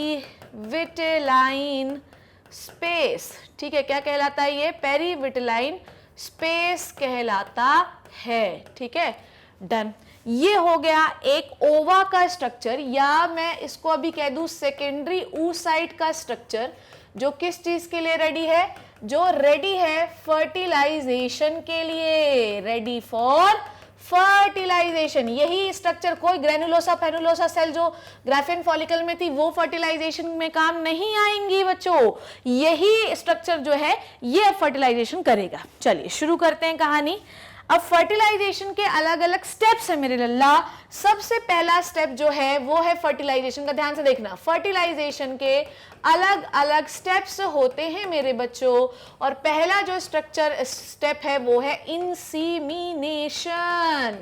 space, ठीक है, क्या कहलाता है ये? पेरीविटलाइन स्पेस कहलाता है, ठीक है, डन। ये हो गया एक ओवा का स्ट्रक्चर, या मैं इसको अभी कह दूं सेकेंडरी oocyte का स्ट्रक्चर, जो किस चीज के लिए रेडी है? जो रेडी है फर्टिलाइजेशन के लिए, रेडी फॉर फर्टिलाइजेशन। यही स्ट्रक्चर, कोई ग्रेनुलोसा फेनुलोसा सेल जो ग्राफियन फॉलिकल में थी वो फर्टिलाइजेशन में काम नहीं आएंगी बच्चों, यही स्ट्रक्चर जो है ये फर्टिलाइजेशन करेगा। चलिए शुरू करते हैं कहानी। अब फर्टिलाइजेशन के अलग अलग स्टेप्स है मेरे लल्ला। सबसे पहला स्टेप जो है वो है फर्टिलाइजेशन का, ध्यान से देखना। फर्टिलाइजेशन के अलग अलग स्टेप्स होते हैं मेरे बच्चों, और पहला जो स्टेप है वो है इंसीमिनेशन,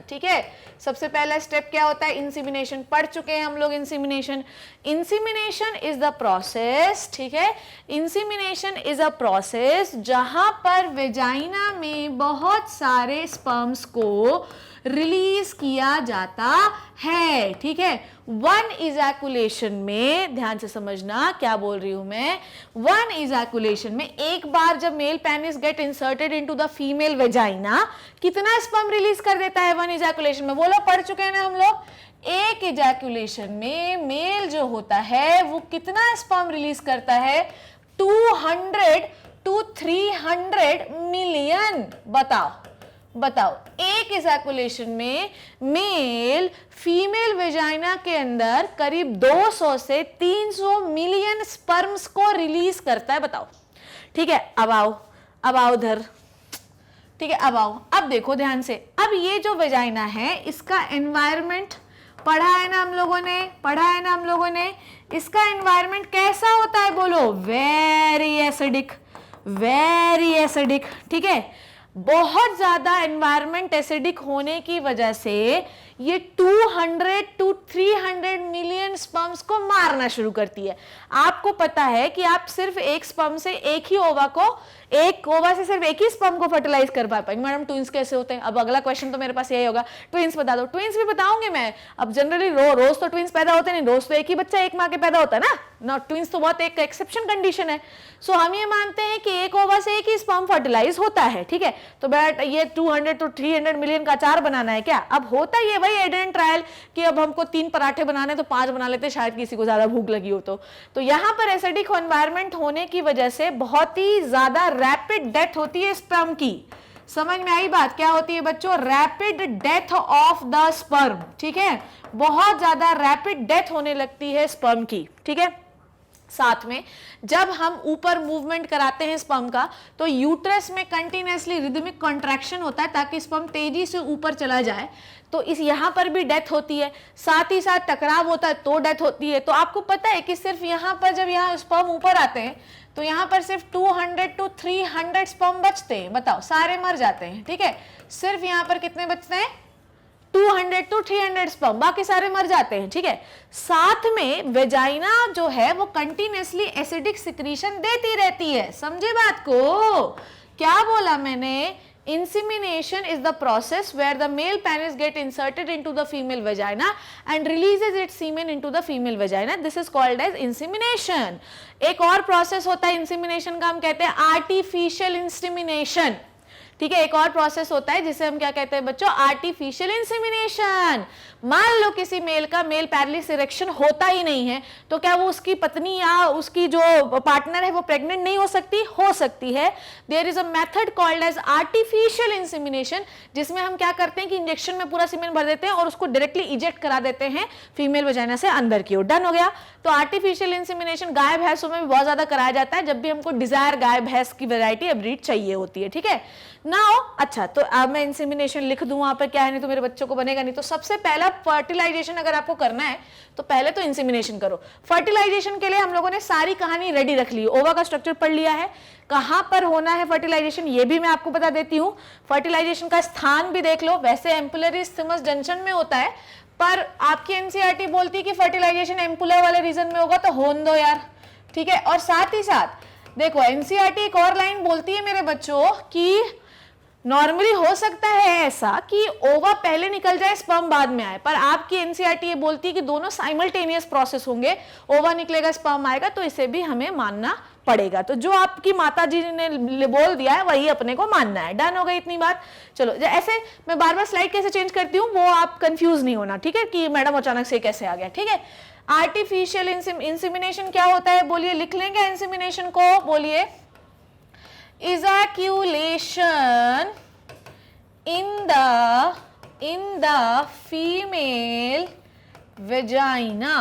ठीक है। सबसे पहला स्टेप क्या होता है? इंसीमिनेशन। पढ़ चुके हैं हम लोग इंसीमिनेशन। इंसीमिनेशन इज द प्रोसेस, ठीक है, इंसीमिनेशन इज अ प्रोसेस जहां पर वेजाइना में बहुत सारे स्पर्म्स को रिलीज किया जाता है, ठीक है। वन इजैकुलेशन में, ध्यान से समझना क्या बोल रही हूं मैं, वन इजैकुलेशन में एक बार जब male penis get inserted into the female vagina, कितना स्पर्म रिलीज कर देता है वन इजैकुलेशन में? वो लोग पढ़ चुके हैं ना हम लोग। एक इजैकुलेशन में मेल जो होता है वो कितना स्पर्म रिलीज करता है? 200 to 300 मिलियन। बताओ एक इजैकुलेशन में मेल फीमेल वेजाइना के अंदर करीब 200 से 300 मिलियन स्पर्म्स को रिलीज करता है, बताओ, ठीक है। अब आओ उधर, ठीक है, अब आओ, अब देखो ध्यान से। अब ये जो वेजाइना है इसका एनवायरमेंट पढ़ा है ना हम लोगों ने, इसका एनवायरमेंट कैसा होता है बोलो? वेरी एसिडिक, ठीक है। बहुत ज्यादा एनवायरमेंट एसिडिक होने की वजह से ये 200 to 300 मिलियन स्पर्म्स को मारना शुरू करती है। आपको पता है कि आप सिर्फ एक स्पर्म से एक ओवा से सिर्फ एक ही स्पर्म को फर्टिलाइज कर पाएंगे। मैडम ट्विंस कैसे होते हैं? अब अगला क्वेश्चन तो मेरे पास यही होगा, ट्विंस बता दो। ट्विंस भी बताऊंगी मैं। अब जनरली रोज तो ट्विंस पैदा होते नहीं, रोज तो एक ही बच्चा एक माँ के पैदा होता है ना। ट्विंस तो बहुत एक एक्सेप्शन कंडीशन है। सो हम ये मानते हैं कि एक ओवा से एक ही स्पर्म फर्टिलाइज होता है, ठीक है। तो बैट ये 200 to 300 मिलियन का अचार बनाना है क्या? अब होता ये भाई एडेंट ट्रायल कि अब हमको 3 पराठे बनाने तो 5 बना लेते, शायद किसी को ज्यादा भूख लगी हो तो यहाँ पर एसिडिक एनवायरनमेंट होने की वजह से बहुत ही ज्यादा रैपिड डेथ होती है स्पर्म की। समझ में आई बात? क्या होती है बच्चों? Rapid death of the sperm, ठीक है। बहुत ज्यादा रैपिड डेथ होने लगती है स्पर्म की, ठीक है। साथ में जब हम ऊपर मूवमेंट कराते हैं स्पर्म का तो यूट्रस में कंटिन्यूअसली रिदमिक कॉन्ट्रैक्शन होता है ताकि स्पर्म तेजी से ऊपर चला जाए, तो इस यहाँ पर भी डेथ होती है। साथ ही साथ टकराव होता है तो डेथ होती है। तो आपको पता है कि सिर्फ यहाँ पर जब यहाँ स्पर्म ऊपर आते हैं तो यहाँ पर सिर्फ 200 to 300 स्पर्म बचते हैं, बताओ, सारे मर जाते हैं, ठीक है। सिर्फ यहाँ पर कितने बचते हैं? 200 to 300 स्पर्म, बाकी सारे मर जाते हैं, ठीक है। साथ में वेजाइना जो है वो कंटिन्यूअसली एसिडिक सिक्रीशन देती रहती है। समझे बात को? क्या बोला मैंने? Insemination is the process where the male penis get inserted into the female vagina and releases its semen into the female vagina. This is called as insemination. एक और प्रोसेस होता है इंसेमिनेशन का, हम कहते हैं आर्टिफिशियल इंसेमिनेशन, ठीक है। एक और प्रोसेस होता है जिसे हम क्या कहते हैं बच्चों? Artificial insemination. मान लो किसी मेल का मेल पैरलिस इरेक्शन होता ही नहीं है, तो क्या वो उसकी पत्नी या उसकी जो पार्टनर है वो प्रेग्नेंट नहीं हो सकती? हो सकती है। There is a method called as artificial insemination, जिसमें हम क्या करते हैं कि इंजेक्शन में पूरा सीमेन भर देते हैं और उसको डायरेक्टली इजेक्ट करा देते हैं फीमेल वजाइना से अंदर की ओर। डन हो गया। तो आर्टिफिशियल इंसेमिनेशन गाय भैंसों में भी बहुत ज्यादा कराया जाता है जब भी हमको डिजायर गाय भैंस की वैरायटी ब्रीड चाहिए होती है, ठीक है ना। अच्छा, तो अब मैं इंसेमिनेशन लिख दूं वहां पर, क्या है, नहीं तो मेरे बच्चों को बनेगा नहीं। तो सबसे पहला फर्टिलाइजेशन अगर आपको करना है तो पहले तो इंसेमिनेशन करो। फर्टिलाइजेशन के लिए हम लोगों ने सारी कहानी रेडी रख ली, ओवा का स्ट्रक्चर पढ़ लिया है, कहां पर होना है फर्टिलाइजेशन ये भी मैं आपको बता देती हूं। फर्टिलाइजेशन का स्थान भी देख लो। वैसे एम्पुलरी स्थिमस जंक्शन में होता है, पर आपकी एनसीईआरटी बोलती है कि फर्टिलाइजेशन एम्पुलर वाले रीजन में होगा, तो होने दो यार, ठीक है। और साथ ही साथ देखो एनसीईआरटी एक और लाइन बोलती है मेरे बच्चों कि नॉर्मली हो सकता है ऐसा कि ओवा पहले निकल जाए स्पर्म बाद में आए, पर आपकी एनसीईआरटी ये बोलती है कि दोनों साइमल्टेनियस प्रोसेस होंगे, ओवा निकलेगा स्पर्म आएगा, तो इसे भी हमें मानना पड़ेगा। तो जो आपकी माता जी ने बोल दिया है वही अपने को मानना है। डन हो गई इतनी बात। चलो ऐसे मैं बार बार स्लाइड कैसे चेंज करती हूँ वो आप कंफ्यूज नहीं होना, ठीक है, कि मैडम अचानक से कैसे आ गया, ठीक है। आर्टिफिशियल इंसेमिनेशन क्या होता है बोलिए, लिख लेंगे इंसेमिनेशन को, बोलिए ejaculation in the female vagina,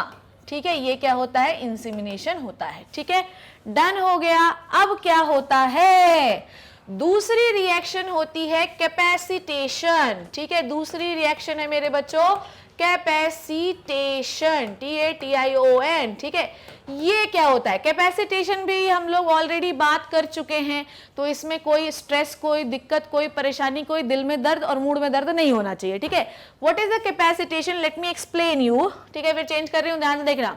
ठीक है, ये क्या होता है, इंसेमिनेशन होता है, ठीक है। डन हो गया। अब क्या होता है, दूसरी रिएक्शन होती है कैपेसिटेशन, ठीक है, दूसरी रिएक्शन है मेरे बच्चों कैपेसिटेशन, TATION, ठीक है। ये क्या होता है, कैपेसिटेशन भी हम लोग ऑलरेडी बात कर चुके हैं, तो इसमें कोई स्ट्रेस, कोई दिक्कत, कोई परेशानी, कोई दिल में दर्द और मूड में दर्द नहीं होना चाहिए, ठीक है। What is the capacitation, let me explain you, ठीक है, फिर चेंज कर रही हूं, ध्यान से देखना।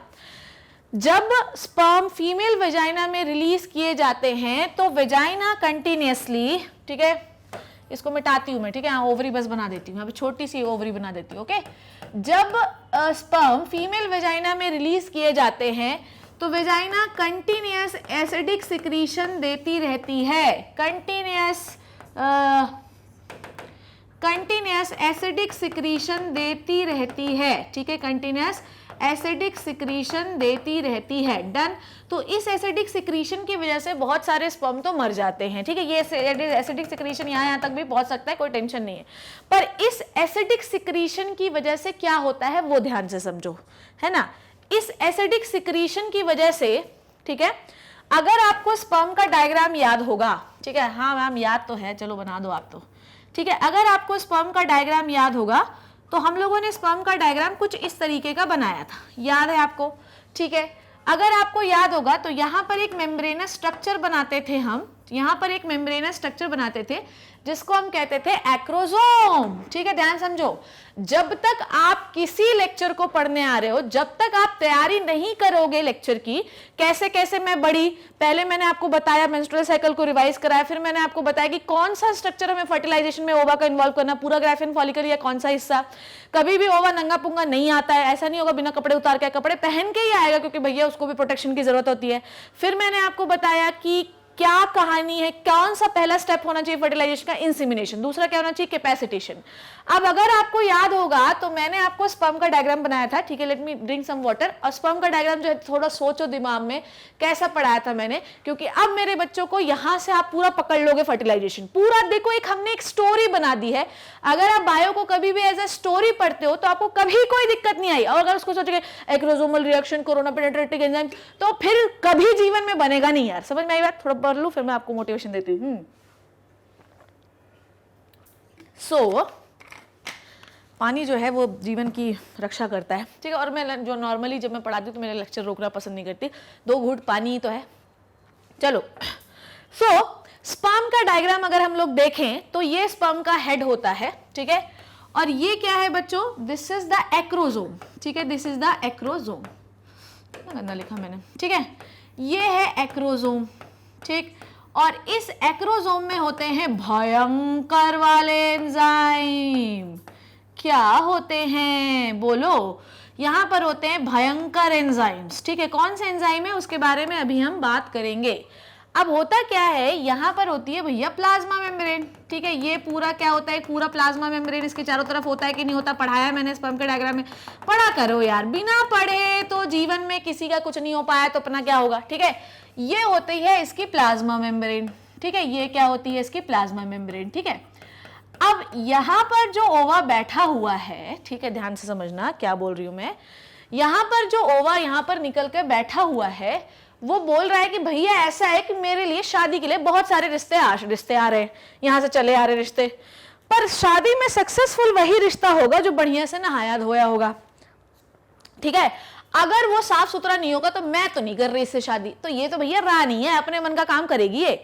जब स्पर्म फीमेल वेजाइना में रिलीज किए जाते हैं तो वेजाइना कंटिन्यूअसली, ठीक है, इसको मिटाती हूं मैं, ठीक है, हाँ ओवरी बस बना देती हूँ, यहाँ पे छोटी सी ओवरी बना देती हूँ, ओके। जब स्पर्म फीमेल वेजाइना में रिलीज किए जाते हैं तो वेजाइना कंटिन्यूअस एसिडिक सिक्रीशन देती रहती है, कंटिन्यूअस एसिडिक सिक्रीशन देती रहती है, ठीक है, कंटिन्यूअस एसिडिक सिक्रीशन देती रहती है। डन। तो इस एसिडिक सिक्रीशन की वजह से बहुत सारे स्पर्म तो मर जाते हैं, ठीक है, ये एसिडिक सिक्रीशन यहाँ तक भी पहुंच सकता है, कोई टेंशन नहीं है। पर इस एसिडिक सिक्रीशन की वजह से क्या होता है वो ध्यान से समझो, है ना। इस एसिडिक सिक्रीशन की वजह से, ठीक है, अगर आपको स्पर्म का डायग्राम याद होगा, ठीक है, हाँ मैम याद तो है, चलो बना दो आप तो, ठीक है, अगर आपको स्पर्म का डायग्राम याद होगा तो हम लोगों ने स्पर्म का डायग्राम कुछ इस तरीके का बनाया था, याद है आपको, ठीक है। अगर आपको याद होगा तो यहाँ पर एक मेम्ब्रेनस स्ट्रक्चर बनाते थे हम, यहाँ पर एक मेम्ब्रेनस स्ट्रक्चर बनाते थे जिसको हम कहते थे एक्रोसोम, ठीक है, ध्यान समझो। जब तक आप किसी लेक्चर को पढ़ने आ रहे हो, जब तक आप तैयारी नहीं करोगे लेक्चर की, कैसे कैसे मैं बड़ी, पहले मैंने आपको बताया मेंस्ट्रुअल साइकिल को रिवाइज कराया, फिर मैंने आपको बताया कि कौन सा स्ट्रक्चर हमें फर्टिलाइजेशन में ओवा का इन्वॉल्व करना, पूरा ग्राफिन फॉलिकल या कौन सा हिस्सा। कभी भी ओवा नंगा पुंगा नहीं आता है, ऐसा नहीं होगा बिना कपड़े उतार के, कपड़े पहन के ही आएगा क्योंकि भैया उसको भी प्रोटेक्शन की जरूरत होती है। फिर मैंने आपको बताया कि क्या कहानी है, कौन सा पहला स्टेप होना चाहिए फर्टिलाइजेशन का, इंसेमिनेशन, दूसरा क्या होना चाहिए, कैपेसिटेशन। अब अगर आपको याद होगा तो मैंने आपको स्पर्म का डायग्राम बनाया था, ठीक है, let me drink some water. और स्पर्म का डायग्राम जो है थोड़ा सोचो दिमाग में कैसा पढ़ाया था मैंने, क्योंकि अब मेरे बच्चों को यहां से आप पूरा पकड़ लोगे फर्टिलाइजेशन पूरा। देखो हमने एक स्टोरी बना दी है, अगर आप बायो को कभी भी एज ए स्टोरी पढ़ते हो तो आपको कभी कोई दिक्कत नहीं आई। और अगर उसको सोचोगे acrosomal reaction, corona penetrating enzyme, तो फिर कभी जीवन में बनेगा नहीं यार। समझ में आई बात? थोड़ा पढ़ लूं फिर मैं आपको मोटिवेशन देती हूँ। सो पानी जो है वो जीवन की रक्षा करता है, ठीक है। और मैं जो नॉर्मली जब मैं पढ़ाती हूँ तो मेरे लेक्चर रोकना पसंद नहीं करती, 2 घूंट पानी ही तो है। चलो, सो स्पर्म का डायग्राम अगर हम लोग देखें तो ये स्पर्म का हेड होता है, ठीक है, और ये क्या है बच्चों, दिस इज द एक्रोसोम, ठीक है, दिस इज द एक्रोसोम, गंदा लिखा मैंने, ठीक है, ये है एक्रोसोम, ठीक। और इस एक्रोसोम में होते हैं भयंकर वाले एंजाइम। क्या होते हैं बोलो, यहां पर होते हैं भयंकर एंजाइम्स, ठीक है। कौन से एंजाइम है उसके बारे में अभी हम बात करेंगे। अब होता क्या है, यहां पर होती है भैया प्लाज्मा मेम्ब्रेन, ठीक है। ये पूरा क्या होता है, पूरा प्लाज्मा मेम्ब्रेन इसके चारों तरफ होता है कि नहीं होता, पढ़ाया मैंने स्पर्म के डायग्राम में। पढ़ा करो यार, बिना पढ़े तो जीवन में किसी का कुछ नहीं हो पाया तो अपना क्या होगा, ठीक है। ये होती है इसकी प्लाज्मा मेम्ब्रेन, ठीक है, ये क्या होती है इसकी प्लाज्मा मेम्ब्रेन, ठीक है। अब यहां पर जो ओवा बैठा हुआ है, ठीक है, ध्यान से समझना क्या बोल रही हूं मैं, यहां पर जो ओवा यहां पर निकल के बैठा हुआ है वो बोल रहा है कि भैया ऐसा है कि मेरे लिए शादी के लिए बहुत सारे रिश्ते आ रहे हैं, यहां से चले आ रहे रिश्ते, पर शादी में सक्सेसफुल वही रिश्ता होगा जो बढ़िया से नहाया धोया होगा, ठीक है। अगर वो साफ सुथरा नहीं होगा तो मैं तो नहीं कर रही इससे शादी, तो ये तो भैया रानी है, अपने मन का काम करेगी ये,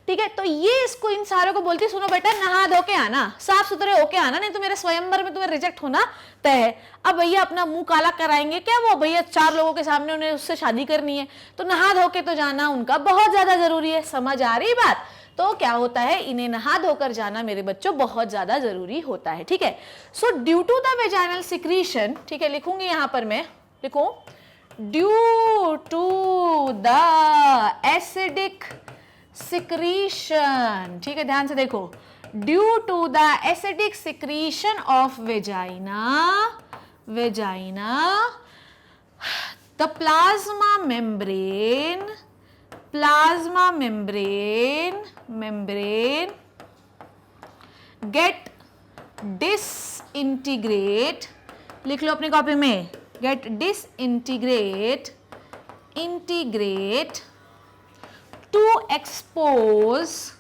ठीक है। तो ये इसको इन सारों को बोलती है, सुनो बेटा नहा धो के आना, साफ सुथरे होके आना, नहीं तो मेरे स्वयंवर में तुम्हें रिजेक्ट होना तय है। अब भैया अपना मुंह काला कराएंगे क्या वो, भैया 4 लोगों के सामने उन्हें उससे शादी करनी है, तो नहा धो के तो जाना उनका बहुत ज्यादा जरूरी है। समझ आ रही बात? तो क्या होता है, इन्हें नहा धोकर जाना मेरे बच्चों बहुत ज्यादा जरूरी होता है, ठीक है। So due to the vaginal secretion, ठीक है, लिखूंगी यहां पर मैं, लिखूं due to the acidic secretion, ठीक है, ध्यान से देखो, due to the acidic secretion of vagina the plasma membrane get disintegrate, लिख लो अपनी कॉपी में, get disintegrate to expose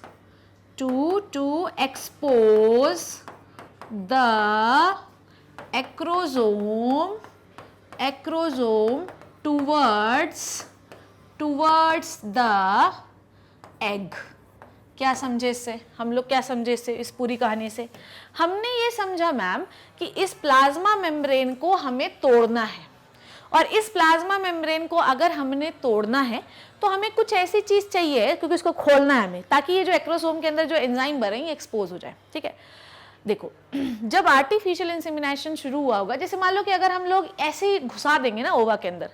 the acrosome towards the egg। क्या समझे इससे, हम लोग क्या समझे इससे, इस पूरी कहानी से? हमने ये समझा मैम कि इस प्लाज्मा मेम्ब्रेन को हमें तोड़ना है, और इस प्लाज्मा मेम्ब्रेन को अगर हमने तोड़ना है तो हमें कुछ ऐसी चीज चाहिए, क्योंकि इसको खोलना है हमें, ताकि ये जो एक्रोसोम के अंदर जो एंजाइम बन रहे हैं ये एक्सपोज हो जाए, ठीक है। देखो, जब आर्टिफिशियल इंसेमिनेशन शुरू हुआ होगा, जैसे मान लो कि अगर हम लोग ऐसे ही घुसा देंगे ना ओवा के अंदर,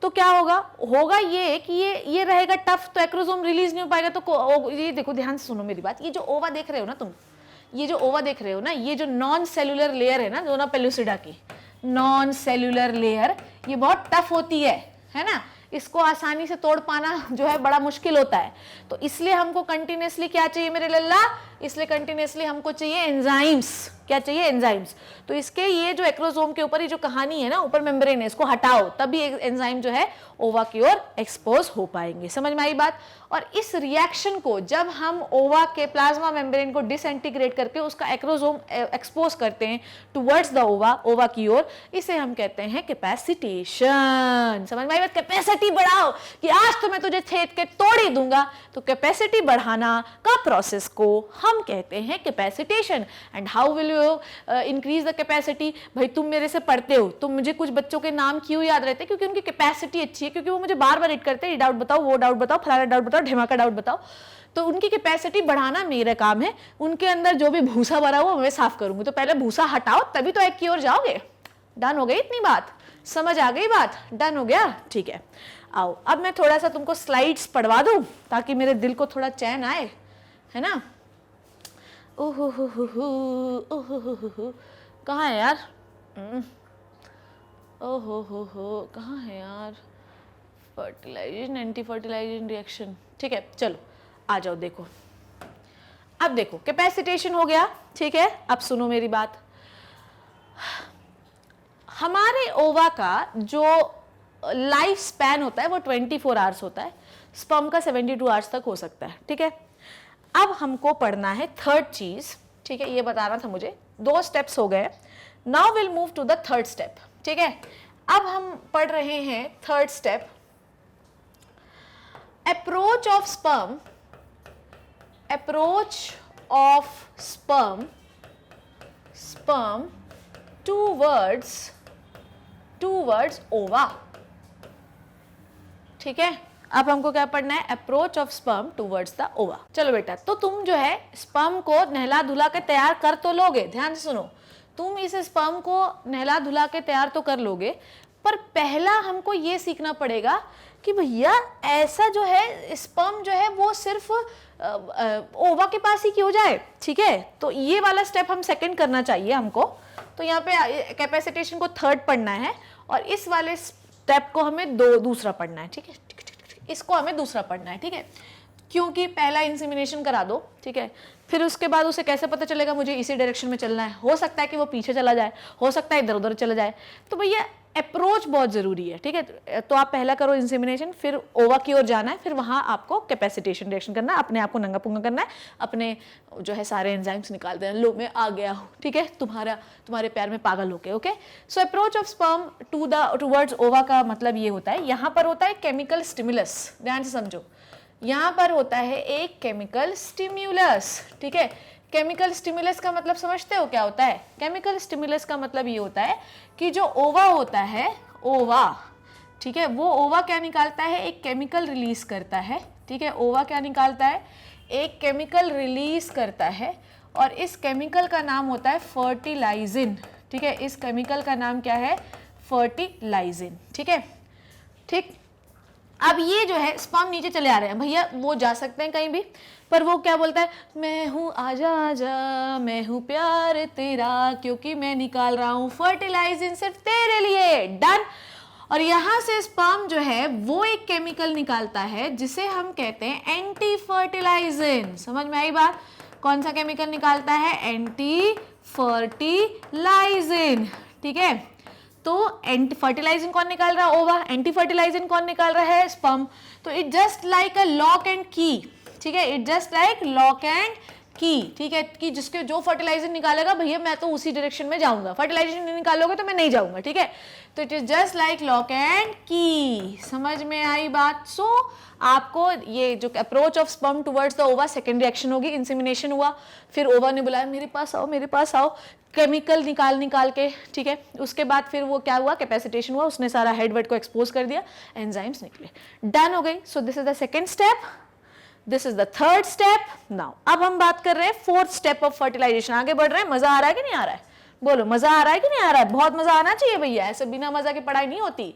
तो क्या होगा ये कि ये रहेगा टफ, तो एक्रोसोम रिलीज नहीं हो पाएगा। तो ये देखो, ध्यान से सुनो मेरी बात, ये जो ओवा देख रहे हो ना तुम, ये जो ओवा देख रहे हो ना, ये जो नॉन सेलुलर लेयर है ना जोना पेलुसिडा की नॉन सेलुलर लेयर, ये बहुत टफ होती है ना, इसको आसानी से तोड़ पाना जो है बड़ा मुश्किल होता है। तो इसलिए हमको कंटिन्यूसली क्या चाहिए मेरे लल्ला, इसलिए कंटिन्यूसली हमको चाहिए एंजाइम्स। क्या चाहिए? एंजाइम्स। तो इसके ये जो एक्रोसोम के ऊपर ये जो कहानी है ना, ऊपर मेम्ब्रेन है, इसको हटाओ, तभी एंजाइम जो है ओवा की ओर एक्सपोज हो पाएंगे। समझ में आई बात? और इस रिएक्शन को जब हम ओवा के प्लाज्मा मेम्ब्रेन को डिसइंटीग्रेट करके उसका एक्रोसोम एक्सपोज करते हैं टुवर्ड्स द ओवा की ओर, इसे हम कहते हैं कैपेसिटेशन। समझ में आई बात? कैपेसिटी बढ़ाओ कि आज तो मैं तुझे छेद के तोड़ ही दूंगा, तो कैपेसिटी बढ़ाना का प्रोसेस को हम कहते हैं capacitation. And how will you increase the capacity? भाई तुम मेरे से पढ़ते हो, तो मुझे कुछ बच्चों के नाम क्यों याद रहते हैं? क्योंकि उनकी कैपेसिटी अच्छी है, क्योंकि वो मुझे बार बार हिट करते हैं, ये डाउट बताओ, वो डाउट बताओ, फलाना डाउट बताओ, ढेमाका डाउट बताओ। तो उनकी कैपेसिटी बढ़ाना मेरा काम है। उनके अंदर जो भी भूसा भरा हुआ मैं साफ करूंगी। तो पहले भूसा हटाओ, तभी तो एक की ओर जाओगे। डन हो गई इतनी बात? समझ आ गई बात? डन हो गया? ठीक है, आओ अब मैं थोड़ा सा तुमको स्लाइड्स पढ़वा दूं ताकि मेरे दिल को थोड़ा चैन आए, है ना? ओहो कहाँ है यार? ओहो कहाँ है यार? Fertilisation, anti fertilisation reaction. ठीक है, चलो आ जाओ। देखो, अब देखो कैपेसिटेशन हो गया, ठीक है। अब सुनो मेरी बात। हमारे ओवा का जो लाइफ स्पैन होता है वो 24 आवर्स होता है, स्पर्म का 72 आवर्स तक हो सकता है, ठीक है। अब हमको पढ़ना है थर्ड चीज, ठीक है, ये बताना था मुझे। 2 स्टेप्स हो गए, now will move to the third step, ठीक है। अब हम पढ़ रहे हैं third step, approach of sperm towards ova, ठीक है। अब हमको क्या पढ़ना है? Approach of sperm towards the ओवा। चलो बेटा, तो तुम जो है स्पर्म को नहला धुला के तैयार कर तो लोगे, ध्यान से सुनो, तुम इस स्पर्म को नहला धुला के तैयार तो कर लोगे, पर पहला हमको ये सीखना पड़ेगा कि भैया ऐसा जो है स्पर्म जो है वो सिर्फ ओवा के पास ही क्यों जाए, ठीक है। तो ये वाला स्टेप हम सेकंड करना चाहिए हमको। तो यहाँ पे कैपेसिटेशन को थर्ड पढ़ना है और इस वाले स्टेप को हमें दूसरा पढ़ना है, ठीक है। इसको हमें दूसरा पढ़ना है, ठीक है, क्योंकि पहला इंसेमिनेशन करा दो, ठीक है। फिर उसके बाद उसे कैसे पता चलेगा मुझे इसी डायरेक्शन में चलना है? हो सकता है कि वो पीछे चला जाए, हो सकता है इधर उधर चला जाए। तो भैया अप्रोच बहुत जरूरी है, ठीक है। तो आप पहला करो इंसेमिनेशन, फिर ओवा की ओर जाना है, फिर वहां आपको कैपेसिटेशन रिएक्शन करना है, अपने आप को नंगा पुंगा करना है, अपने जो है सारे एंजाइम्स निकाल देना। लो मैं आ गया हूँ, ठीक है, तुम्हारे प्यार में पागल होके, okay. So approach of sperm towards ओवा का मतलब ये होता है, यहाँ पर होता है केमिकल स्टिमुलस, ध्यान से समझो, यहाँ पर होता है एक केमिकल स्टिम्युलस, ठीक है। केमिकल स्टिमुलस का मतलब समझते हो क्या होता है? केमिकल स्टिमुलस का मतलब ये होता है कि जो ओवा होता है, ओवा, ठीक है, वो ओवा क्या निकालता है? एक केमिकल रिलीज करता है, ठीक है। ओवा क्या निकालता है? एक केमिकल रिलीज करता है और इस केमिकल का नाम होता है फर्टिलाइजिन, ठीक है। इस केमिकल का नाम क्या है? फर्टिलाइजिन, ठीक है, ठीक। अब ये जो है स्पर्म नीचे चले आ रहे हैं भैया, वो जा सकते हैं कहीं भी, पर वो क्या बोलता है, मैं हूँ आजा आजा, मैं हूँ प्यार तेरा, क्योंकि मैं निकाल रहा हूँ फर्टिलाइजिंग सिर्फ तेरे लिए। डन। और यहाँ से स्पर्म जो है वो एक केमिकल निकालता है जिसे हम कहते हैं एंटी फर्टिलाइजिंग। समझ में आई बात? कौन सा केमिकल निकालता है? Anti fertilising. ठीक है, तो एंटी फर्टिलाइजिंग कौन निकाल रहा है? ओवा। एंटी फर्टिलाइजिंग कौन निकाल रहा है? स्पर्म। तो it just like a lock and की। ठीक है, it just like lock and की। ठीक है, कि जिसके जो फर्टिलाइजिंग निकालेगा भैया मैं तो उसी डायरेक्शन में जाऊंगा, फर्टिलाइजिंग नहीं निकालोगे तो मैं नहीं जाऊंगा। ठीक है, तो it is just like lock and की। समझ में आई बात? सो आपको ये जो approach of sperm towards the ओवा, सेकेंड रिएक्शन होगी, इंसेमिनेशन हुआ, फिर ओवा ने बुलाया मेरे पास आओ, मेरे पास आओ, केमिकल निकाल के। ठीक है, उसके बाद फिर वो क्या हुआ? कैपेसिटेशन हुआ, उसने सारा हेडवर्ड को एक्सपोज कर दिया, एंजाइम्स निकले, डन हो गई। सो this is the second step, this is the third step. Now अब हम बात कर रहे हैं फोर्थ स्टेप ऑफ फर्टिलाइजेशन। आगे बढ़ रहे हैं, मजा आ रहा है कि नहीं आ रहा है? बोलो, मजा आ रहा है कि नहीं आ रहा है? बहुत मजा आना चाहिए भैया, ऐसे बिना मजा के पढ़ाई नहीं होती।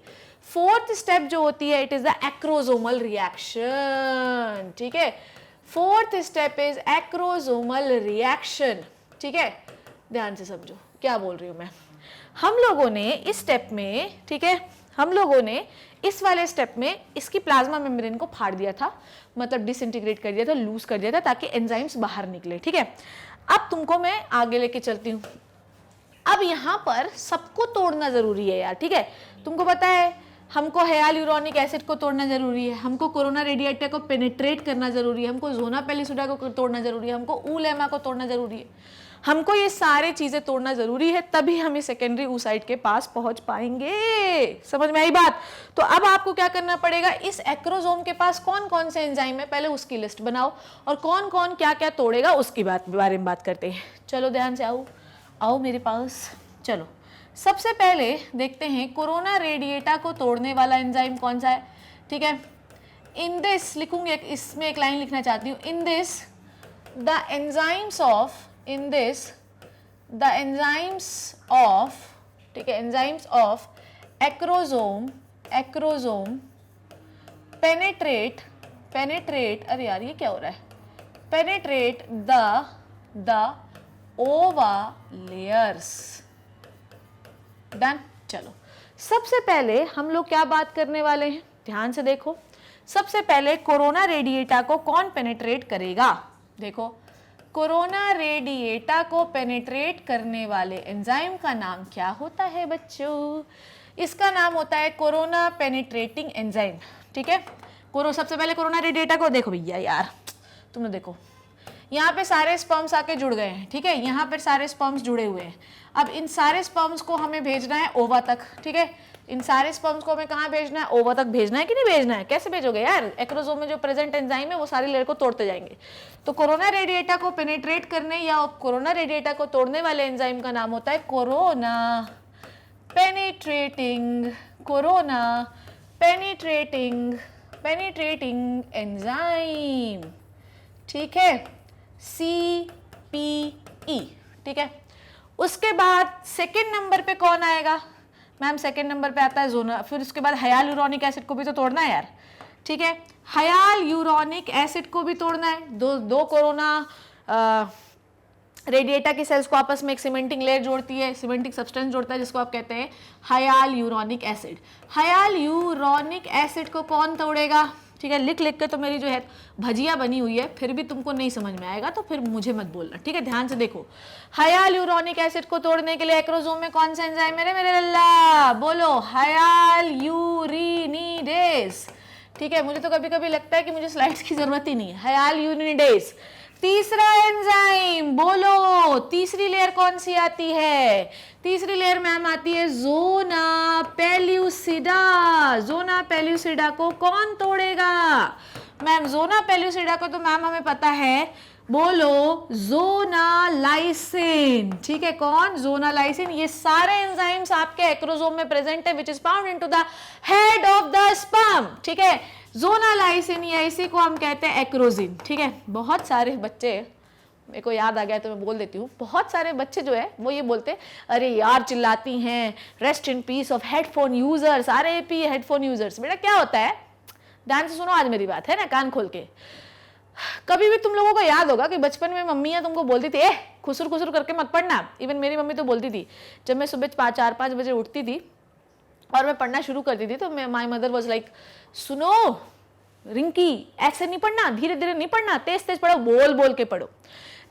फोर्थ स्टेप जो होती है, it is the acrosomal reaction. ठीक है, fourth step is acrosomal reaction. ठीक है, ध्यान से समझो क्या बोल रही हूं मैं। हम लोगों ने इस स्टेप में, ठीक है, हम लोगों ने इस वाले स्टेप में इसकी प्लाज्मा मेम्ब्रेन को फाड़ दिया था, मतलब डिसइंटीग्रेट कर दिया था, लूज कर दिया था, ताकि एंजाइम्स बाहर निकले। ठीक है, अब तुमको मैं आगे लेके चलती हूँ। अब यहाँ पर सबको तोड़ना जरूरी है यार। ठीक है, तुमको पता है हमको हाइलुरोनिक एसिड को तोड़ना जरूरी है, हमको कोरोना रेडिएटा को पेनिट्रेट करना जरूरी है, हमको ज़ोना पेलिसुडा को तोड़ना जरूरी है, हमको ऊलेमा को तोड़ना जरूरी है, हमको ये सारे चीजें तोड़ना जरूरी है, तभी हम इस सेकेंडरी oocyte के पास पहुंच पाएंगे। समझ में आई बात? तो अब आपको क्या करना पड़ेगा, इस एक्रोसोम के पास कौन कौन से एंजाइम है पहले उसकी लिस्ट बनाओ, और कौन कौन क्या क्या तोड़ेगा उसकी बारे में बात करते हैं। चलो ध्यान से आओ, आओ मेरे पास। चलो सबसे पहले देखते हैं कोरोना रेडिएटा को तोड़ने वाला एंजाइम कौन सा है। ठीक है, इन दिस लिखूंगी, इसमें एक लाइन लिखना चाहती हूँ, in this the enzymes of, in this the enzymes of, ठीक है, enzymes of acrosome penetrate, अरे यार ये क्या हो रहा है, penetrate the ova layers। Done. चलो सबसे पहले हम लोग क्या बात करने वाले हैं, ध्यान से देखो। सबसे पहले कोरोना रेडिएटा को कौन पेनेट्रेट करेगा? देखो, कोरोना रेडिएटा को पेनिट्रेट करने वाले एंजाइम का नाम क्या होता है बच्चों? इसका नाम होता है कोरोना पेनिट्रेटिंग एंजाइम। ठीक है, सबसे पहले कोरोना रेडिएटा को देखो भैया, यार तुमने देखो यहाँ पे सारे स्पर्म्स आके जुड़ गए हैं। ठीक है, यहाँ पे सारे स्पर्म्स जुड़े हुए हैं। अब इन सारे स्पर्म्स को हमें भेजना है ओवा तक। ठीक है, इन सारे स्पर्म्स को हमें कहाँ भेजना है? ओवा तक भेजना है कि नहीं भेजना है? कैसे भेजोगे यार? एक्रोसोम में जो प्रेजेंट एंजाइम है वो सारी लेयर को तोड़ते जाएंगे। तो कोरोना रेडिएटा को पेनिट्रेट करने या कोरोना रेडिएटा को तोड़ने वाले एंजाइम का नाम होता है कोरोना पेनिट्रेटिंग एंजाइम। ठीक है, CPE। ठीक है, उसके बाद सेकेंड नंबर पे कौन आएगा मैम? सेकेंड नंबर पे आता है जोना। फिर उसके बाद हाइलुरोनिक एसिड को भी तो तोड़ना है यार। ठीक है, हाइलुरोनिक एसिड को भी तोड़ना है। दो कोरोना रेडिएटा की सेल्स को आपस में एक सीमेंटिंग लेयर जोड़ती है, सीमेंटिंग सब्सटेंस जोड़ता है, जिसको आप कहते हैं हाइलुरोनिक एसिड। हाइलुरोनिक एसिड को कौन तोड़ेगा? ठीक है, लिख के तो मेरी जो है भजिया बनी हुई है, फिर भी तुमको नहीं समझ में आएगा तो फिर मुझे मत बोलना। ठीक है, ध्यान से देखो। हाइलुरोनिक एसिड को तोड़ने के लिए एक्रोसोम में कौन सा एंजाइम है? मेरे लल्ला बोलो, हाइलुरिनिडेज। ठीक है, मुझे तो कभी कभी लगता है कि मुझे स्लाइड्स की जरूरत ही नहीं है। हाइलुरिनिडेज तीसरा एंजाइम, बोलो तीसरी लेयर कौन सी आती है? तीसरी लेयर मैम आती है ज़ोना पेल्यूसिडा। ज़ोना पेल्यूसिडा को कौन तोड़ेगा मैम? ज़ोना पेल्यूसिडा को तो मैम हमें पता है, बोलो ज़ोनालाइसिन। ठीक है, कौन? ज़ोनालाइसिन। ये सारे एंजाइम्स आपके एक्रोसोम में प्रेजेंट है, which is found into the head of the sperm. ठीक है, ज़ोनालाइसिन या इसी को हम कहते हैं एक्रोजिन। ठीक है, बहुत सारे बच्चे, मेरे को याद आ गया तो मैं बोल देती हूँ, बहुत सारे बच्चे जो है वो ये बोलते हैं, अरे यार चिल्लाती हैं, rest in peace of headphone users, RIP headphone users. बेटा क्या होता है, ध्यान से सुनो आज मेरी बात, है ना, कान खोल के। कभी भी तुम लोगों को याद होगा कि बचपन में मम्मियाँ तुमको बोलती थी, खुसुर खुसुर करके मत पढ़ना। इवन मेरी मम्मी तो बोलती थी, जब मैं सुबह 4-5 बजे उठती थी और मैं पढ़ना शुरू करती थी तो माई मदर वॉज लाइक, सुनो रिंकी, ऐसे नहीं पढ़ना, धीरे धीरे नहीं पढ़ना, तेज तेज पढ़ो, बोल बोल के पढ़ो।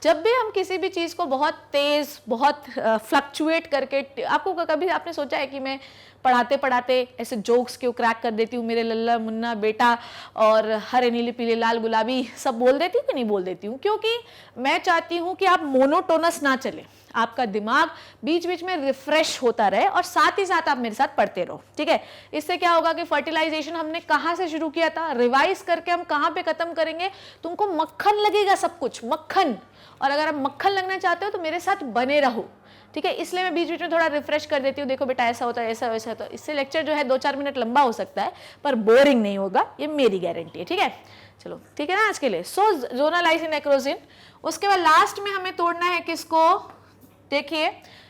जब भी हम किसी भी चीज़ को बहुत तेज, बहुत फ्लक्चुएट करके, आपको कभी आपने सोचा है कि मैं पढ़ाते पढ़ाते ऐसे जोक्स क्यों क्रैक कर देती हूँ, मेरे लल्ला मुन्ना बेटा और हरे नीले पीले लाल गुलाबी सब बोल देती हूँ कि नहीं बोल देती हूँ? क्योंकि मैं चाहती हूँ कि आप मोनोटोनस ना चले, आपका दिमाग बीच बीच में रिफ्रेश होता रहे और साथ ही साथ आप मेरे साथ पढ़ते रहो, ठीक है। इससे क्या होगा कि फर्टिलाइजेशन हमने कहाँ से शुरू किया था, रिवाइज करके हम कहाँ पे खत्म करेंगे, तुमको मक्खन लगेगा सब कुछ, मक्खन। और अगर आप मक्खन लगना चाहते हो तो मेरे साथ बने रहो, ठीक है। इसलिए मैं बीच बीच में थोड़ा रिफ्रेश कर देती हूँ, देखो बेटा ऐसा होता है, ऐसा वैसा होता है। इससे लेक्चर जो है 2-4 मिनट लंबा हो सकता है पर बोरिंग नहीं होगा, ये मेरी गारंटी है, ठीक है। चलो ठीक है ना आज के लिए। सो ज़ोनालाइसिन एक्रोसिन, उसके बाद लास्ट में हमें तोड़ना है किसको, देखिए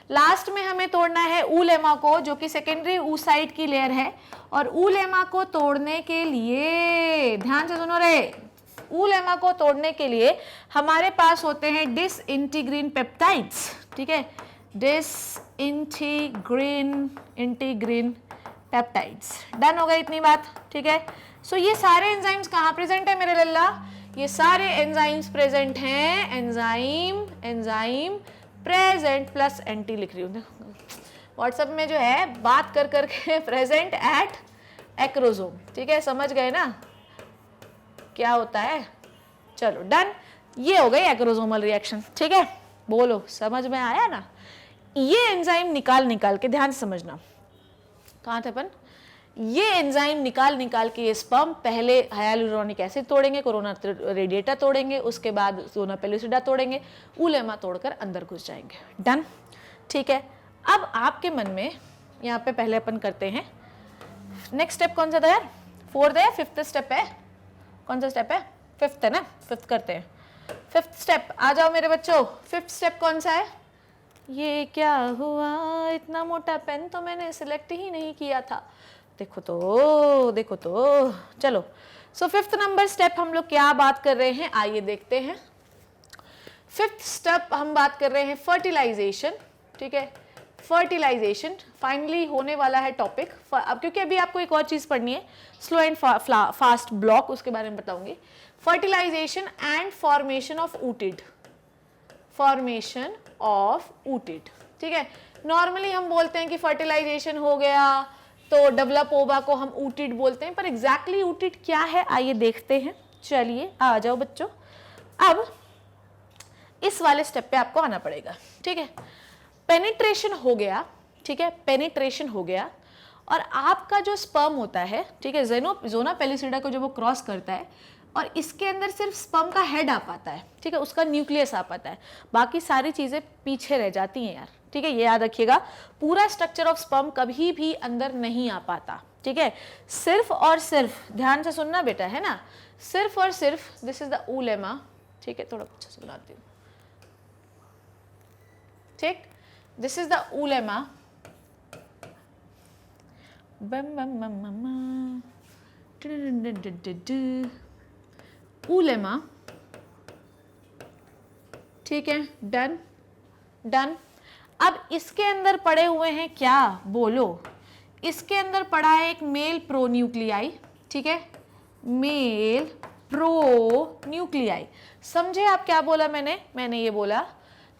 लास्ट में हमें तोड़ना है ऊलेमा को, जो कि सेकेंडरी ऊसाइड की लेयर है। और ऊलेमा को तोड़ने के लिए ध्यान से सुनो रे, ऊलेमा को तोड़ने के लिए हमारे पास होते हैं डिसइंटीग्रिन पेप्टाइड्स, ठीक है, इंटीग्रिन पेप्टाइड्स। डन हो गई इतनी बात, ठीक है। सो ये सारे एंजाइम्स कहाँ प्रेजेंट है मेरे लल्ला, ये सारे एंजाइम्स प्रेजेंट हैं, एंजाइम प्रेजेंट प्लस एंटी लिख रही हूँ व्हाट्सएप में जो है बात कर करके, प्रेजेंट एट एक्रोसोम, ठीक है, समझ गए ना क्या होता है। चलो डन, ये हो गई एक्रोसोमल रिएक्शन, ठीक है। बोलो समझ में आया ना। ये एंजाइम निकाल के ध्यान से समझना, कहाँ थे अपन, ये एंजाइम निकाल के ये स्पर्म पहले हाइलुरोनिक एसिड तोड़ेंगे, कोरोना रेडिएटा तोड़ेंगे, उसके बाद ज़ोना पेलुसिडा तोड़ेंगे, ऊलेमा तोड़कर अंदर घुस जाएंगे। डन, ठीक है। अब आपके मन में यहाँ पे पहले अपन करते हैं नेक्स्ट स्टेप कौन सा था यार, 4th है या 5th स्टेप है, कौन सा स्टेप है, 5th है ना, 5th करते हैं। 5th स्टेप आ जाओ मेरे बच्चों। 5th स्टेप कौन सा है, ये क्या हुआ, इतना मोटा पेन तो मैंने सिलेक्ट ही नहीं किया था, देखो तो चलो। सो 5th नंबर स्टेप हम लोग क्या बात कर रहे हैं, आइए देखते हैं। 5th स्टेप हम बात कर रहे हैं फर्टिलाइजेशन, ठीक है। फर्टिलाइजेशन फाइनली होने वाला है टॉपिक, अब क्योंकि अभी आपको एक और चीज पढ़नी है, स्लो एंड फास्ट ब्लॉक, उसके बारे में बताऊंगी। Fertilization and formation of ootid, formation of ootid, ठीक है। नॉर्मली हम बोलते हैं कि फर्टिलाइजेशन हो गया तो डेवलप ओवा को हम ऊटिड बोलते हैं, पर एग्जैक्टली ऊटिड क्या है आइए देखते हैं। चलिए आ जाओ बच्चों, अब इस वाले स्टेप पे आपको आना पड़ेगा, ठीक है। पेनिट्रेशन हो गया, ठीक है, पेनिट्रेशन हो गया और आपका जो स्पर्म होता है, ठीक है, ज़ोना पेलिसिडा को जब वो क्रॉस करता है और इसके अंदर सिर्फ स्पर्म का हेड आ पाता है, ठीक है, उसका न्यूक्लियस आ पाता है, बाकी सारी चीज़ें पीछे रह जाती हैं यार, ठीक है, ये याद रखिएगा। पूरा स्ट्रक्चर ऑफ स्पर्म कभी भी अंदर नहीं आ पाता, ठीक है। सिर्फ और सिर्फ ध्यान से सुनना बेटा, है ना, सिर्फ और सिर्फ दिस इज द ऊलेमा, ठीक है, थोड़ा अच्छा से बनाती हूँ, ठीक, दिस इज द ऊलेमा, ऊलेमा, ठीक है, डन डन। अब इसके अंदर पड़े हुए हैं क्या, बोलो, इसके अंदर पड़ा है एक मेल प्रोन्यूक्लियाई, ठीक है, मेल प्रोन्यूक्लियाई। समझे आप क्या बोला मैंने ये बोला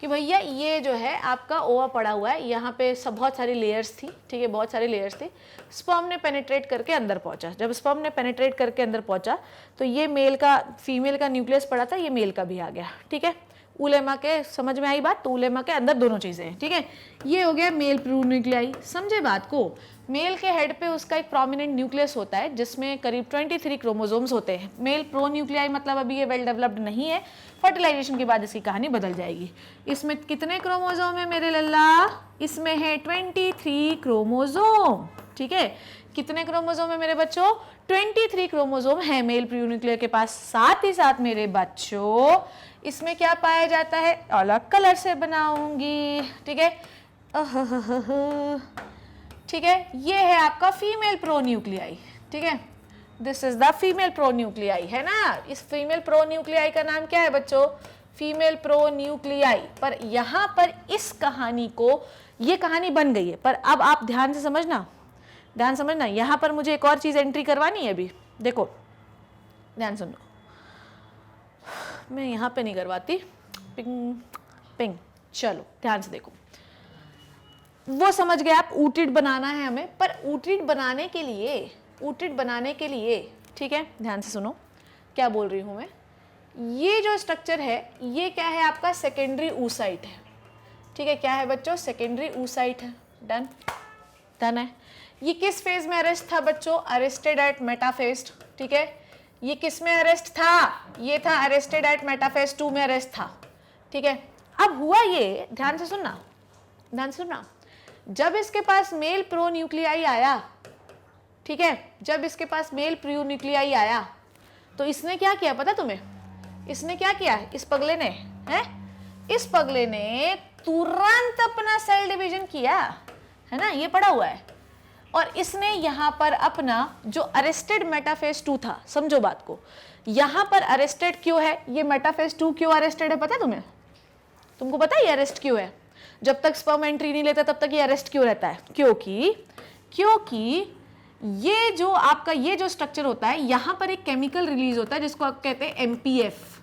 कि भैया ये जो है आपका ओवा पड़ा हुआ है, यहाँ पे सब बहुत सारी लेयर्स थी, ठीक है, बहुत सारी लेयर्स थी, स्पर्म ने पेनिट्रेट करके अंदर पहुंचा, जब स्पर्म ने पेनिट्रेट करके अंदर पहुंचा तो ये मेल का फीमेल का न्यूक्लियस पड़ा था, ये मेल का भी आ गया, ठीक है। ऊलेमा के समझ में आई बात, तो ऊलेमा के अंदर दोनों चीजें हैं, ठीक है। ये हो गया मेल प्रोन्यूक्लियाई, समझे बात को। मेल के हेड पे उसका एक प्रोमिनेंट न्यूक्लियस होता है जिसमें करीब 23 क्रोमोसोम्स होते हैं। मेल प्रोन्यूक्लियाई मतलब अभी ये वेल डेवलप्ड नहीं है, फर्टिलाइजेशन के बाद इसकी कहानी बदल जाएगी। इसमें कितने क्रोमोसोम है मेरे लल्ला, इसमें है 23 क्रोमोसोम, ठीक है। कितने क्रोमोसोम है मेरे बच्चों, 23 क्रोमोसोम है मेल प्रोन्यूक्लियर के पास। साथ ही साथ मेरे बच्चों इसमें क्या पाया जाता है, अलग कलर से बनाऊंगी, ठीक है, ठीक है, ये है आपका फीमेल प्रोन्यूक्लियाई, ठीक है, this is the female pronuclei, है ना। इस फीमेल प्रोन्यूक्लियाई का नाम क्या है बच्चों, फीमेल प्रोन्यूक्लियाई। पर यहाँ पर इस कहानी को, ये कहानी बन गई है, पर अब आप ध्यान से समझना, ध्यान समझना, यहाँ पर मुझे एक और चीज एंट्री करवानी है अभी। देखो ध्यान सुनो, मैं यहाँ पे नहीं करवाती, पिंग पिंग, चलो ध्यान से देखो। वो समझ गए आप, ऊटिड बनाना है हमें, पर ऊटिड बनाने के लिए, ऊटिड बनाने के लिए, ठीक है ध्यान से सुनो क्या बोल रही हूं मैं। ये जो स्ट्रक्चर है ये क्या है आपका, सेकेंडरी oocyte है, ठीक है। क्या है बच्चों, सेकेंडरी oocyte है। डन, डन है। ये किस फेज में अरेस्ट था बच्चों, अरेस्टेड एट मेटाफेज, ठीक है। ये किस में अरेस्ट था, ये था अरेस्टेड एट मेटाफेज 2 में अरेस्ट था, ठीक है। अब हुआ ये, ध्यान से सुनना, ध्यान से सुनना, जब इसके पास मेल प्रोन्यूक्लियाई आया, ठीक है, जब इसके पास मेल प्रोन्यूक्लियाई आया तो इसने क्या किया पता तुम्हें, इसने क्या किया, इस पगले ने, है, इस पगले ने तुरंत अपना सेल डिवीजन किया, है ना, ये पड़ा हुआ है। और इसने यहां पर अपना जो अरेस्टेड मेटाफेज 2 था, समझो बात को, यहां पर अरेस्टेड क्यों है, ये मेटाफेज 2 क्यों अरेस्टेड है पता है तुम्हें, तुमको पता है ये अरेस्ट क्यों है, जब तक स्पर्म एंट्री नहीं लेता तब तक ये अरेस्ट क्यों रहता है, क्योंकि ये जो आपका ये जो स्ट्रक्चर होता है, यहां पर एक केमिकल रिलीज होता है जिसको आप कहते हैं एमपीएफ।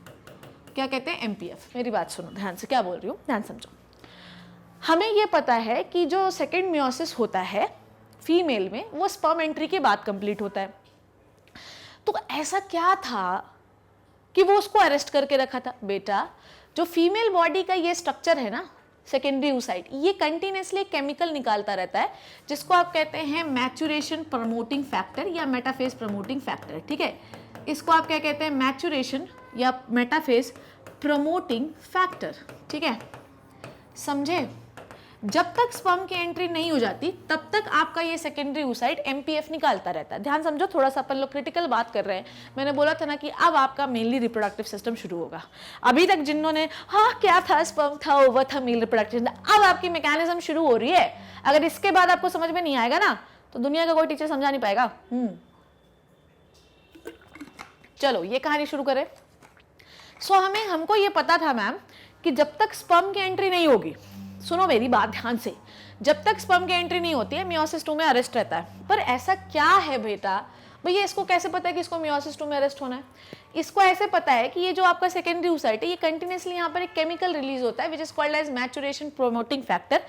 क्या कहते हैं, एमपीएफ। मेरी बात सुनो ध्यान से, क्या बोल रही हूं ध्यान समझो। हमें ये पता है कि जो सेकेंड मियोसिस होता है फीमेल में, वो स्पर्म एंट्री के बाद कंप्लीट होता है। तो ऐसा क्या था कि वो उसको अरेस्ट करके रखा था, बेटा जो फीमेल बॉडी का ये स्ट्रक्चर है ना, सेकेंडरी oocyte, ये कंटिन्यूसली केमिकल निकालता रहता है जिसको आप कहते हैं मैचुरेशन प्रमोटिंग फैक्टर या मेटाफेज प्रमोटिंग फैक्टर, ठीक है। इसको आप क्या कहते हैं, मैचुरेशन या मेटाफेज प्रमोटिंग फैक्टर, ठीक है, समझे। जब तक स्पर्म की एंट्री नहीं हो जाती तब तक आपका ये सेकेंडरी oocyte एमपीएफ निकालता रहता है। ध्यान समझो, थोड़ा सा अपन लोग क्रिटिकल बात कर रहे हैं। मैंने बोला था ना कि अब आपका मेनली रिप्रोडक्टिव सिस्टम शुरू होगा। अभी तक जिन्होंने हाँ क्या था, स्पर्म था, ओवर था, मेल रिप्रोडक्टिव, अब आपकी मैकेनिज्म शुरू हो रही है। अगर इसके बाद आपको समझ में नहीं आएगा ना तो दुनिया का कोई टीचर समझा नहीं पाएगा। चलो ये कहानी शुरू करें। सो हमको ये पता था मैम कि जब तक स्पर्म की एंट्री नहीं होगी, सुनो मेरी बात ध्यान से, जब तक स्पर्म की एंट्री नहीं होती है मियोसिस 2 में अरेस्ट रहता है। पर ऐसा क्या है बेटा, भैया इसको कैसे पता है कि इसको मियोसिस 2 में अरेस्ट होना है? इसको ऐसे पता है कि ये जो आपका सेकेंडरी oocyte है, ये कंटिन्यूसली यहाँ पर एक केमिकल रिलीज होता है which is called as maturation promoting factor,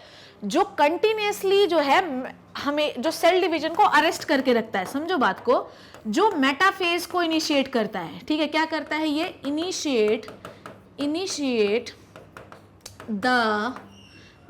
जो कंटिन्यूसली जो है हमें जो सेल डिवीजन को अरेस्ट करके रखता है। समझो बात को, जो मेटाफेज को इनिशिएट करता है, ठीक है, क्या करता है ये, इनिशिएट द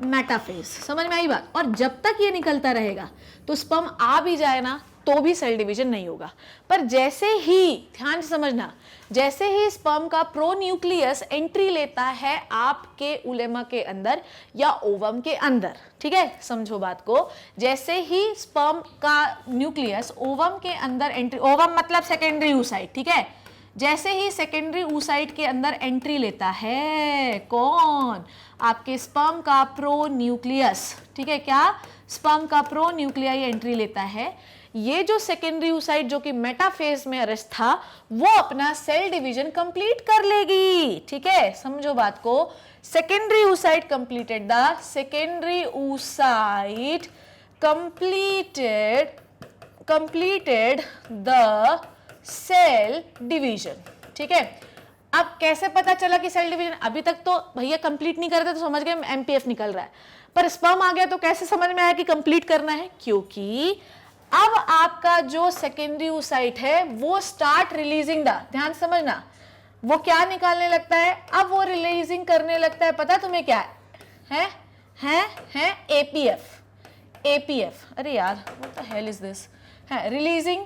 मेटाफेज। समझ में आई बात। और जब तक ये निकलता रहेगा तो स्पर्म आ भी जाए ना तो भी सेल डिवीजन नहीं होगा। पर जैसे ही, ध्यान से समझना, जैसे ही स्पर्म का प्रोन्यूक्लियस एंट्री लेता है आपके उलेमा के अंदर या ओवम के अंदर, ठीक है, समझो बात को, जैसे ही स्पर्म का न्यूक्लियस ओवम के अंदर एंट्री, ओवम मतलब सेकेंडरी oocyte, ठीक है, जैसे ही सेकेंडरी oocyte के अंदर एंट्री लेता है कौन, आपके स्पर्म का प्रोन्यूक्लियस, ठीक है, क्या, स्पर्म का प्रोन्यूक्लियाई एंट्री लेता है। ये जो सेकेंडरी oocyte जो कि मेटाफेज में अरेस्ट था, वो अपना सेल डिवीजन कंप्लीट कर लेगी, ठीक है, समझो बात को, secondary oocyte completed the secondary oocyte completed the cell division, ठीक है। अब कैसे पता चला कि सेल डिवीजन, अभी तक तो भैया कंप्लीट नहीं कर रहे थे तो समझ गए एमपीएफ निकल रहा है, पर स्पर्म आ गया तो कैसे समझ में आया कि कंप्लीट करना है, क्योंकि अब आपका जो सेकेंडरी oocyte है वो स्टार्ट रिलीजिंग द, ध्यान समझना, वो क्या निकालने लगता है, अब वो रिलीजिंग करने लगता है, पता तुम्हें क्या है एपीएफ। अरे यार what the hell is this, है रिलीजिंग,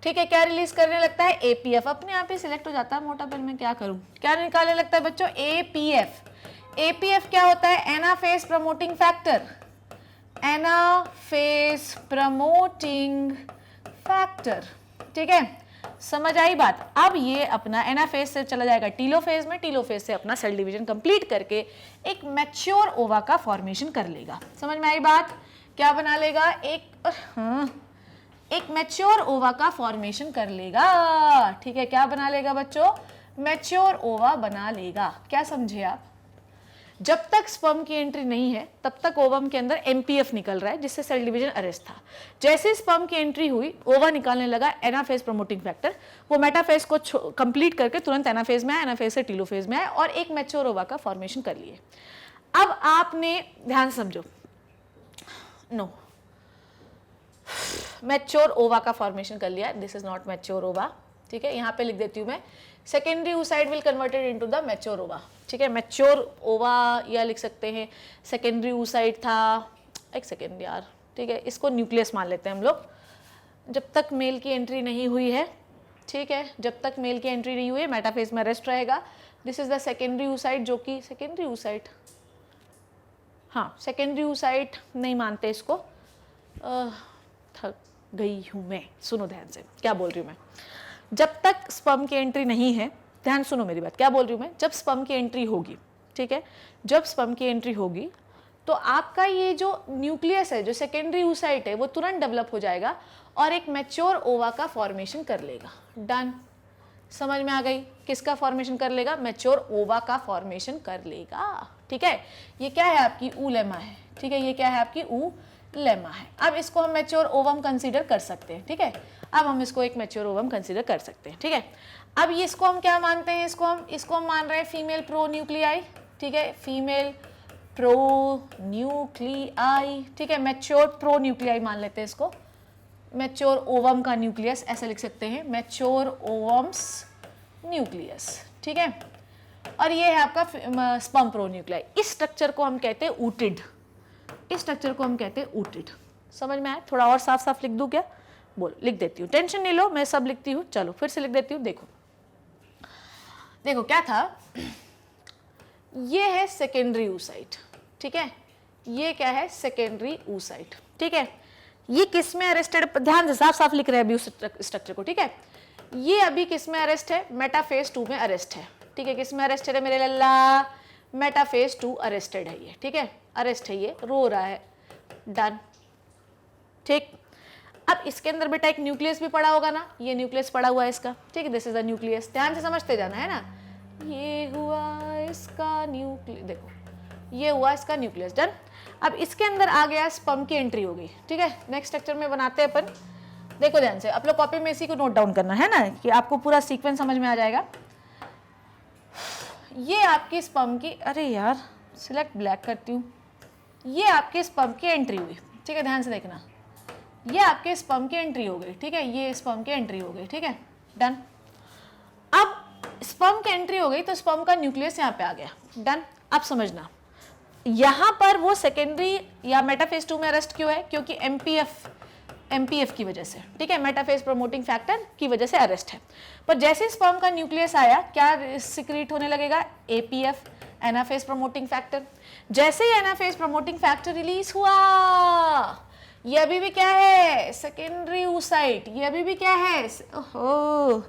ठीक है, क्या रिलीज करने लगता है, एपीएफ। अपने आप ही सिलेक्ट हो जाता है मोटा बिल में, क्या करूं, क्या निकालने लगता है बच्चों, एपीएफ। एपीएफ क्या होता है, anaphase promoting factor, anaphase promoting factor, ठीक है, समझ आई बात। अब ये अपना एनाफेज से चला जाएगा टीलोफेज में, टीलोफेज से अपना सेल डिवीजन कंप्लीट करके एक मैच्योर ओवा का फॉर्मेशन कर लेगा। समझ में आई बात, क्या बना लेगा, एक एक मैच्योर ओवा का फॉर्मेशन कर लेगा। ठीक है, क्या बना लेगा बच्चों? मैच्योर ओवा बना लेगा। क्या समझे आप? जब तक स्पर्म की एंट्री नहीं है तब तक ओवम के अंदर एमपीएफ निकल रहा है, जिससे सेल डिवीजन अरेस्ट था। जैसे स्पर्म की एंट्री हुई, ओवा निकालने लगा एनाफेज प्रमोटिंग फैक्टर, वो मेटाफेज को कंप्लीट करके तुरंत एनाफेज में आया, एनाफेज से टीलोफेज में आया और एक मैच्योर ओवा का फॉर्मेशन कर लिए। अब आपने ध्यान से समझो, नो, मैच्योर ओवा का फॉर्मेशन कर लिया, दिस इज नॉट मैच्योर ओवा। ठीक है, यहाँ पे लिख देती हूँ मैं, secondary oocyte will converted into the mature ओवा। ठीक है, मैच्योर ओवा या लिख सकते हैं सेकेंडरी oocyte था, एक सेकेंड यार, ठीक है, इसको न्यूक्लियस मान लेते हैं हम लोग। जब तक मेल की एंट्री नहीं हुई है, ठीक है, जब तक मेल की एंट्री नहीं हुई है, मेटाफेज में रेस्ट रहेगा। This is the secondary oocyte, जो कि सेकेंडरी oocyte, हाँ सेकेंडरी oocyte नहीं मानते इसको, थक गई हूँ मैं, सुनो ध्यान से क्या बोल रही हूँ मैं। जब तक स्पर्म की एंट्री नहीं है, ध्यान सुनो मेरी बात, क्या बोल रही हूँ मैं, जब स्पर्म की एंट्री होगी, ठीक है, जब स्पर्म की एंट्री होगी तो आपका ये जो न्यूक्लियस है, जो सेकेंडरी oocyte है, वो तुरंत डेवलप हो जाएगा और एक मैच्योर ओवा का फॉर्मेशन कर लेगा। डन, समझ में आ गई? किसका फॉर्मेशन कर लेगा? मैच्योर ओवा का फॉर्मेशन कर लेगा। ठीक है, ये क्या है आपकी ऊलेमा है। ठीक है, ये क्या है आपकी ऊलेमा है। अब इसको हम मैच्योर ओवम कंसीडर कर सकते हैं। ठीक है, अब हम इसको एक मैच्योर ओवम कंसीडर कर सकते हैं। ठीक है, अब ये इसको हम क्या मानते हैं? इसको हम मान रहे हैं फीमेल प्रो न्यूक्लियाई। ठीक है, फीमेल प्रो न्यूक्लियाई। ठीक है, मैच्योर प्रो न्यूक्लियाई मान लेते हैं इसको, मैच्योर ओवम का न्यूक्लियस ऐसा लिख सकते हैं, मैच्योर ओवम्स न्यूक्लियस। ठीक है, और ये है आपका स्पर्म प्रो न्यूक्लियाई। इस स्ट्रक्चर को हम कहते हैं ऊटिड, इस स्ट्रक्चर को हम कहते हैं ऊटिड। समझ में आया? थोड़ा और साफ साफ लिख दूं क्या? बोलो, लिख देती हूँ, टेंशन नहीं लो, मैं सब लिखती हूँ। चलो फिर से लिख देती हूँ। देखो देखो क्या था, ये है सेकेंडरी oocyte। ठीक है, ये क्या है? Secondary oocyte। ठीक है, ये किस में अरेस्टेड? ध्यान से साफ साफ लिख रहे हैं अभी उस स्ट्रक्चर को। ठीक है, ये अभी किस में अरेस्ट है? मेटाफेज 2 में अरेस्ट है। ठीक है, किस में अरेस्टेड है मेरे लल्ला? मेटाफेज 2 अरेस्टेड है ये। ठीक है, अरेस्ट है, ये रो रहा है। डन। ठीक, अब इसके अंदर बेटा एक न्यूक्लियस भी पड़ा होगा ना, ये न्यूक्लियस पड़ा हुआ है इसका। ठीक है, दिस इज द न्यूक्लियस, ध्यान से समझते जाना है ना। ये हुआ इसका न्यूक्लियस, देखो ये हुआ इसका न्यूक्लियस। डन। अब इसके अंदर आ गया, स्पर्म की एंट्री हो गई। ठीक है, नेक्स्ट स्ट्रक्चर में बनाते हैं अपन। देखो ध्यान से, आप लोग कॉपी में इसी को नोट डाउन करना है ना, कि आपको पूरा सीक्वेंस समझ में आ जाएगा। ये आपकी स्पर्म की, अरे यार सिलेक्ट ब्लैक करती हूँ, ये आपके स्पर्म की एंट्री हुई। ठीक है, ध्यान से देखना, ये आपके स्पर्म की एंट्री हो गई। ठीक है, ये स्पर्म की एंट्री हो गई। ठीक है, डन। अब स्पर्म की एंट्री हो गई तो स्पर्म का न्यूक्लियस यहाँ पे आ गया। डन। अब समझना, यहाँ पर वो सेकेंडरी या मेटाफेज 2 में अरेस्ट क्यों है? क्योंकि एमपीएफ की वजह से। ठीक है, मेटाफेज प्रमोटिंग फैक्टर की वजह से अरेस्ट है। पर जैसे स्पर्म का न्यूक्लियस आया, क्या सिक्रीट होने लगेगा? APF, anaphase promoting factor. जैसे ही एनाफेज प्रमोटिंग फैक्टर रिलीज हुआ, ये अभी भी क्या है? Secondary oocyte। ये अभी भी क्या है? ओहो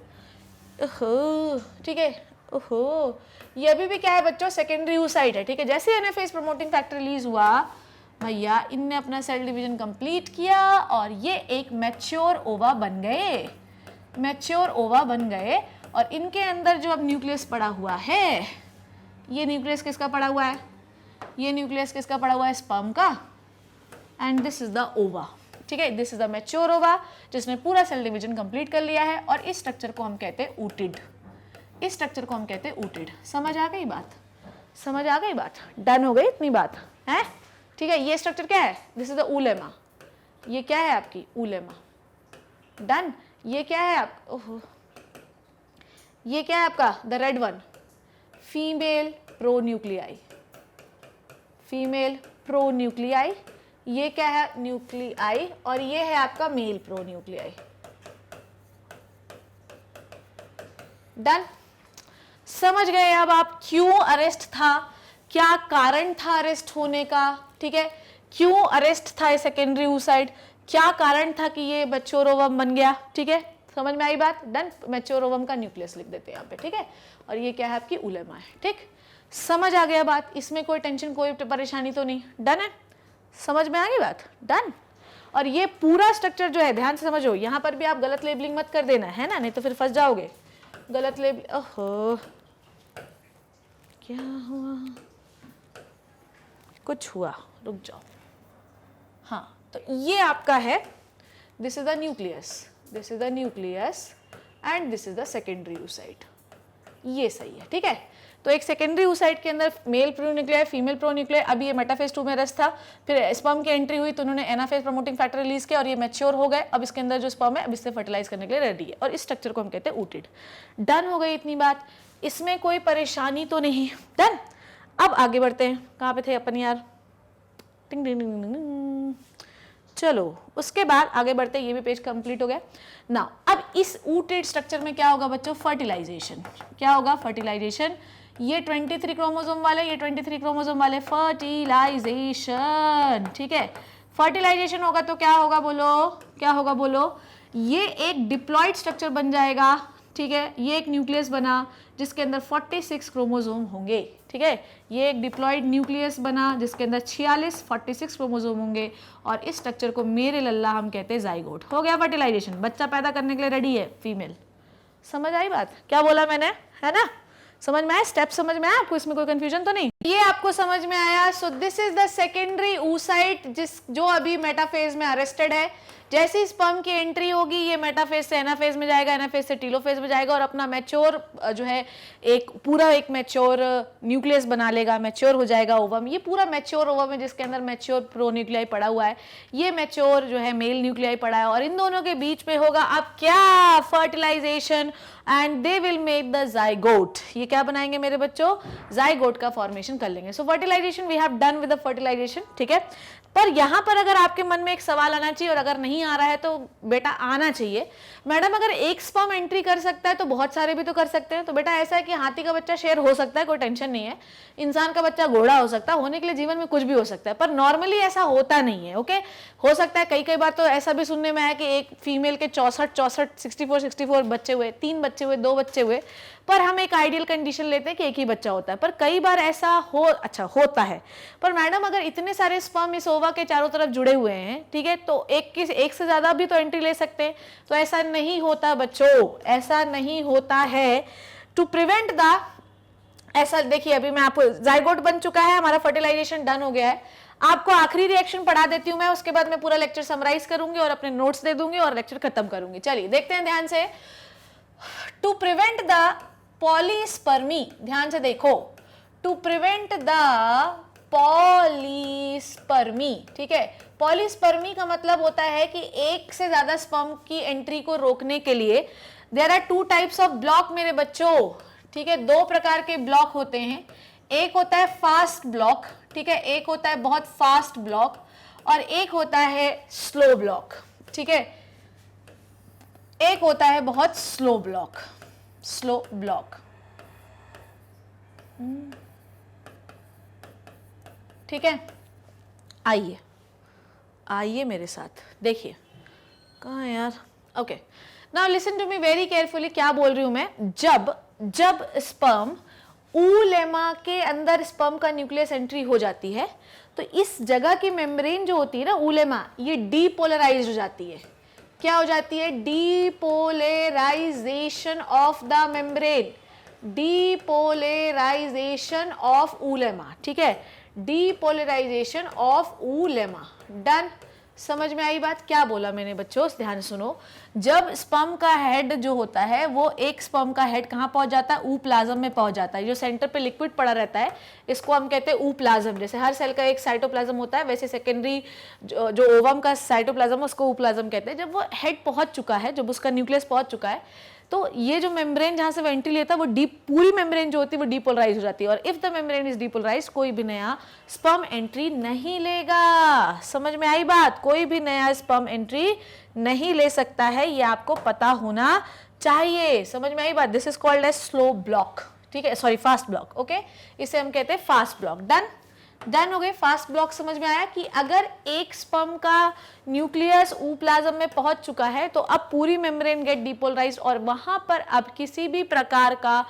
ओहो, ठीक है, ओहो, ये अभी भी क्या है बच्चों? सेकेंडरी oocyte है। ठीक है, जैसे एनाफेज प्रमोटिंग फैक्टर रिलीज हुआ भैया, इनने अपना सेल डिवीजन कंप्लीट किया और ये एक मैच्योर ओवा बन गए, मैच्योर ओवा बन गए। और इनके अंदर जो अब न्यूक्लियस पड़ा हुआ है, ये न्यूक्लियस किसका पड़ा हुआ है? ये न्यूक्लियस किसका पड़ा हुआ है? स्पर्म का। And this is the ova. ठीक है, दिस इज द मैच्योर ओवा जिसने पूरा सेल डिवीजन कंप्लीट कर लिया है। और इस स्ट्रक्चर को हम कहते हैं ऊटिड, इस स्ट्रक्चर को हम कहते हैं ऊटिड। समझ आ गई बात? समझ आ गई बात? डन हो गई इतनी बात है? ठीक है, ये स्ट्रक्चर क्या है? This is the oolemma. ये क्या है आपकी? ऊलेमा। डन। ये क्या है आप? ओहो, ये क्या है आपका? The red one, female pronuclei, female pronuclei. ये क्या है? न्यूक्लियाई। और ये है आपका मेल प्रो न्यूक्लियाई। डन। समझ गए अब आप क्यों अरेस्ट था, क्या कारण था अरेस्ट होने का? ठीक है, क्यों अरेस्ट था सेकेंडरी oocyte, क्या कारण था कि ये मैच्योर ओवम बन गया? ठीक है, समझ में आई बात? डन। मैच्योर ओवम का न्यूक्लियस लिख देते हैं यहाँ पे। ठीक है, और ये क्या है आपकी ऊलेमा है। ठीक, समझ आ गया बात? इसमें कोई टेंशन, कोई परेशानी तो नहीं? डन है, समझ में आ गई बात? डन। और ये पूरा स्ट्रक्चर जो है, ध्यान से समझो, यहाँ पर भी आप गलत लेबलिंग मत कर देना है ना, नहीं तो फिर फंस जाओगे। गलत लेबलिंग, ओहो क्या हुआ, कुछ हुआ, रुक जाओ। हाँ, तो ये आपका है, this is the nucleus, this is the nucleus and this is the secondary oocyte, ये सही है, ठीक है। तो एक सेकेंडरी oocyte के अंदर मेल प्रोन्यूक्लियर, फीमेल प्रोन्यूक्लियर, अभी ये मेटाफेज 2 में रस था, फिर स्पर्म की एंट्री हुई तो उन्होंने एनाफेज प्रमोटिंग फैक्टर रिलीज किया और ये मैच्योर हो गए। अब इसके अंदर जो स्पर्म है अब इससे फर्टिलाइज करने के लिए रेडी है और इस स्ट्रक्चर को हम कहते हैं ooted। डन हो गई इतनी बात, इसमें कोई परेशानी तो नहीं, डन। अब आगे बढ़ते हैं, कहाँ पे थे अपन यार, टिंग टिंग टिंग टिंग टिंग। चलो उसके बाद आगे बढ़ते, ये भी पेज कंप्लीट हो गया ना। अब इस ooted स्ट्रक्चर में क्या होगा बच्चों, फर्टिलाइजेशन। क्या होगा, फर्टिलाइजेशन। ये 23 क्रोमोसोम वाले, ये 23 क्रोमोसोम वाले, फर्टिलाइजेशन, ठीक है। फर्टिलाइजेशन होगा तो क्या होगा बोलो, क्या होगा बोलो, ये एक डिप्लॉइड स्ट्रक्चर बन जाएगा, ठीक है। ये एक न्यूक्लियस बना जिसके अंदर 46 क्रोमोसोम होंगे, ठीक है। ये एक डिप्लॉइड न्यूक्लियस बना जिसके अंदर 46 क्रोमोसोम होंगे और इस स्ट्रक्चर को मेरे लल्ला हम कहते हैं जाइगोट। हो गया फर्टिलाइजेशन, बच्चा पैदा करने के लिए रेडी है फीमेल। समझ आई बात, क्या बोला मैंने, है ना, समझ में आया, स्टेप समझ में आया आपको, इसमें कोई कंफ्यूजन तो नहीं, ये आपको समझ में आया। सो this is the secondary oocyte जो अभी मेटाफेज में अरेस्टेड है। जैसे ही स्पर्म की एंट्री होगी ये मेटाफेज से एनाफेज में जाएगा, एनाफेज से टीलोफेज में जाएगा और अपना मैच्योर जो है एक पूरा एक मैच्योर न्यूक्लियस बना लेगा, मैच्योर हो जाएगा ओवम। ये पूरा मैच्योर ओवम है जिसके अंदर मैच्योर प्रोन्यूक्लियाई पड़ा हुआ है, ये मैच्योर जो है मेल न्यूक्लियाई पड़ा है और इन दोनों के बीच में होगा अब क्या, fertilisation and they will make the zygote. ये क्या बनाएंगे मेरे बच्चों, जाइगोट का फॉर्मेशन कर लेंगे। So fertilization we have done with the fertilisation, ठीक है। पर यहाँ पर अगर आपके मन में एक सवाल आना चाहिए और अगर नहीं आ रहा है तो बेटा आना चाहिए, मैडम अगर एक स्पर्म एंट्री कर सकता है तो बहुत सारे भी तो कर सकते हैं। तो बेटा ऐसा है कि हाथी का बच्चा शेर हो सकता है, कोई टेंशन नहीं है, इंसान का बच्चा घोड़ा हो सकता है, होने के लिए जीवन में कुछ भी हो सकता है, पर नॉर्मली ऐसा होता नहीं है, ओके। हो सकता है कई बार तो ऐसा भी सुनने में आया कि एक फीमेल के 64 बच्चे हुए, 3 बच्चे हुए, 2 बच्चे हुए, पर हम एक आइडियल कंडीशन लेते हैं कि एक ही बच्चा होता है, पर कई बार ऐसा होता है। पर मैडम अगर इतने सारे स्पर्म इस ओवा के चारों तरफ जुड़े हुए हैं, ठीक है, तो एक से ज्यादा भी तो एंट्री ले सकते हैं। तो ऐसा नहीं होता बच्चों, ऐसा नहीं होता है। टू प्रिवेंट द, ऐसा देखिए अभी मैं आपको, जाइगोट बन चुका है, हमारा फर्टिलाइजेशन डन हो गया है। आपको आखिरी रिएक्शन पढ़ा देती हूं मैं, उसके बाद मैं पूरा लेक्चर समराइज करूंगी और अपने नोट्स दे दूंगी और लेक्चर खत्म करूंगी। चलिए देखते हैं ध्यान से। टू प्रिवेंट द पॉलीस्पर्मी, ध्यान से देखो, टू प्रिवेंट द पॉलीस्पर्मी, ठीक है। पॉलीस्पर्मी का मतलब होता है कि एक से ज्यादा स्पर्म की एंट्री को रोकने के लिए there are 2 types of block मेरे बच्चों, ठीक है। 2 प्रकार के ब्लॉक होते हैं, एक होता है फास्ट ब्लॉक, ठीक है, एक होता है बहुत फास्ट ब्लॉक और एक होता है स्लो ब्लॉक, ठीक है, एक होता है बहुत स्लो ब्लॉक, स्लो ब्लॉक, ठीक है। आइए आइए मेरे साथ, देखिए कहाँ है यार, okay. Now listen to me very carefully, क्या बोल रही हूं मैं, जब स्पर्म ऊलेमा के अंदर स्पर्म का न्यूक्लियस एंट्री हो जाती है तो इस जगह की मेम्ब्रेन जो होती है ना ऊलेमा, ये डीपोलराइज हो जाती है। क्या हो जाती है, depolarization of the membrane, depolarization of oolemma, ठीक है, डीपोलराइजेशन ऑफ ऊलेमा। डन, समझ में आई बात, क्या बोला मैंने बच्चों, ध्यान सुनो। जब स्पर्म का हेड जो होता है वो एक स्पर्म का हेड कहाँ पहुंच जाता है, ऊ प्लाज्म में पहुंच जाता है। जो सेंटर पे लिक्विड पड़ा रहता है इसको हम कहते हैं ऊ प्लाज्म। जैसे हर सेल का एक साइटोप्लाज्म होता है वैसे सेकेंडरी जो ओवम का साइटोप्लाज्म उसको ऊ प्लाज्म कहते हैं। जब वो हेड पहुंच चुका है, जब उसका न्यूक्लियस पहुंच चुका है, तो ये जो मेम्ब्रेन जहां से वो एंट्री लेता है वो डीप, पूरी मेम्ब्रेन जो होती है वो डीपोलराइज हो जाती है। और if the membrane is depolarise, कोई भी नया स्पर्म एंट्री नहीं लेगा। समझ में आई बात, कोई भी नया स्पर्म एंट्री नहीं ले सकता है, ये आपको पता होना चाहिए। समझ में आई बात, this is called as slow block, ठीक है, सॉरी फास्ट ब्लॉक, ओके, इसे हम कहते हैं फास्ट ब्लॉक। डन, डन हो गए। फास्ट ब्लॉक समझ में आया कि अगर एक स्पर्म का न्यूक्लियस ऊ प्लाज्म में पहुंच चुका है तो अब पूरी मेम्ब्रेन गेट डीपोलराइज्ड और वहां पर अब किसी भी प्रकार का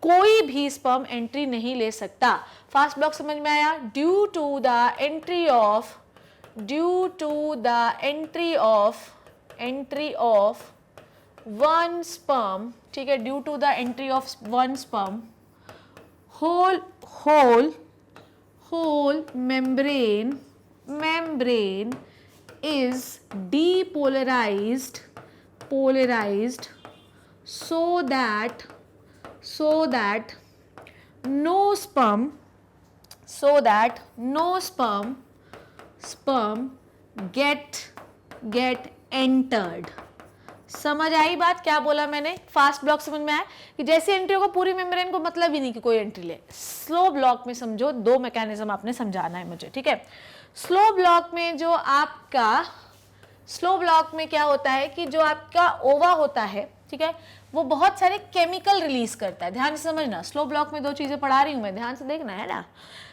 कोई भी स्पर्म एंट्री नहीं ले सकता। फास्ट ब्लॉक समझ में आया, due to the entry of due to the entry of one sperm, ठीक है, due to the entry of one sperm, whole membrane is depolarized so that no sperm get entered. समझ आई बात? क्या बोला मैंने? फास्ट ब्लॉक समझ में आया कि जैसे एंट्री होगा पूरी मेम्ब्रेन को मतलब ही नहीं कि कोई एंट्री ले। स्लो ब्लॉक में समझो, दो मैकेनिज्म आपने समझाना है मुझे, ठीक है। स्लो ब्लॉक में क्या होता है कि जो आपका ओवा होता है, ठीक है, वो बहुत सारे केमिकल रिलीज करता है। ध्यान से समझना, स्लो ब्लॉक में दो चीजें पढ़ा रही हूं मैं, ध्यान से देखना है ना।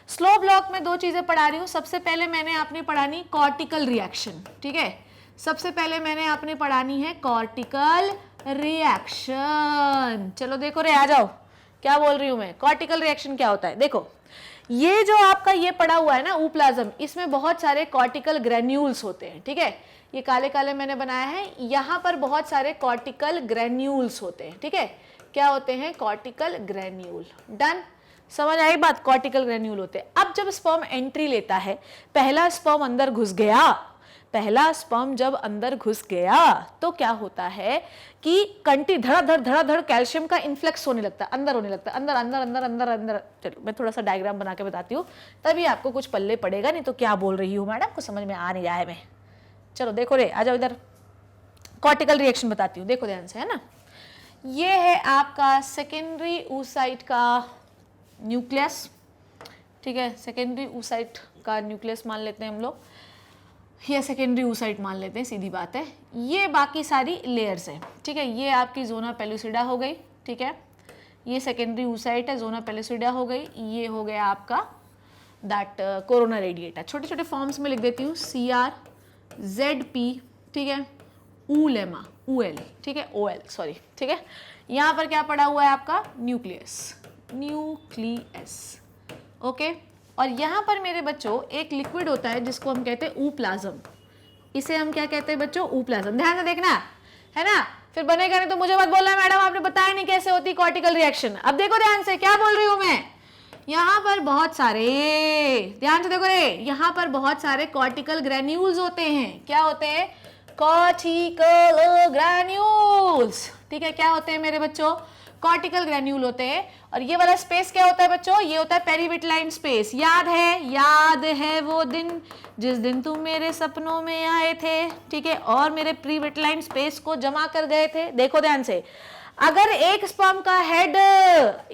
स्लो ब्लॉक में दो चीजें पढ़ा रही हूं। सबसे पहले मैंने आपने पढ़ानी कॉर्टिकल रिएक्शन, ठीक है, सबसे पहले मैंने आपने पढ़ानी है कॉर्टिकल रिएक्शन। चलो देखो रे, आ जाओ, क्या बोल रही हूं मैं। कॉर्टिकल रिएक्शन क्या होता है? देखो, ये जो आपका ये पड़ा हुआ है ना ऊप्लाज्म, इसमें बहुत सारे कॉर्टिकल ग्रेन्यूल्स होते हैं, ठीक है, ये काले काले मैंने बनाया है, यहाँ पर बहुत सारे कॉर्टिकल ग्रेन्यूल्स होते हैं, ठीक है। क्या होते हैं? Cortical granule. डन, समझ आई बात? कॉर्टिकल ग्रेन्यूल होते हैं। अब जब स्पर्म एंट्री लेता है, पहला स्पर्म अंदर घुस गया, पहला स्पर्म जब अंदर घुस गया तो क्या होता है कि कंटी धड़ाधड़ कैल्शियम का इन्फ्लेक्स होने लगता है, अंदर होने लगता है, अंदर अंदर अंदर अंदर अंदर। चलो मैं थोड़ा सा डायग्राम बना के बताती हूँ, तभी आपको कुछ पल्ले पड़ेगा, नहीं तो क्या बोल रही हूँ मैडम को समझ में आ नहीं रहा है मैं। चलो देखो रे, आ जाओ इधर, कॉर्टिकल रिएक्शन बताती हूँ, देखो ध्यान से, है ना। ये है आपका सेकेंडरी oocyte का न्यूक्लियस, ठीक है, सेकेंडरी oocyte का न्यूक्लियस मान लेते हैं हम लोग, या सेकेंडरी oocyte मान लेते हैं, सीधी बात है। ये बाकी सारी लेयर्स हैं, ठीक है। ये आपकी जोना पेलुसिडा हो गई, ठीक है, ये सेकेंडरी oocyte है, जोना पेलुसिडा हो गई, ये हो गया आपका दैट कोरोना रेडिएटा। छोटे छोटे फॉर्म्स में लिख देती हूँ, CRZP, ठीक है, ऊलेमा, UL, ठीक है, OL, सॉरी, ठीक है। यहाँ पर क्या पड़ा हुआ है आपका? Nucleus, okay. और यहाँ पर मेरे बच्चों एक लिक्विड होता है जिसको हम कहते हैं ऊप्लाज्म। इसे हम क्या कहते हैं बच्चों? ऊप्लाज्म। ध्यान से देखना, है ना, फिर बनेगा नहीं तो मुझे मत बोलना मैडम आपने बताया नहीं कैसे होती कॉर्टिकल रिएक्शन। अब देखो ध्यान से, क्या बोल रही हूँ मैं, यहाँ पर बहुत सारे, ध्यान से देखो रे, यहाँ पर बहुत सारे कॉर्टिकल ग्रेन्यूल्स होते हैं। क्या होते हैं? कॉर्टिकल ग्रेन्यूल्स, ठीक है। क्या होते हैं मेरे बच्चों? कॉर्टिकल ग्रेन्यूल होते हैं। और ये वाला स्पेस क्या होता है बच्चों? ये होता है पेरीविटलाइन स्पेस। याद है वो दिन जिस दिन तुम मेरे सपनों में आए थे, ठीक है, और मेरे प्रीविटलाइन स्पेस को जमा कर गए थे। देखो ध्यान से, अगर एक स्पर्म का हेड,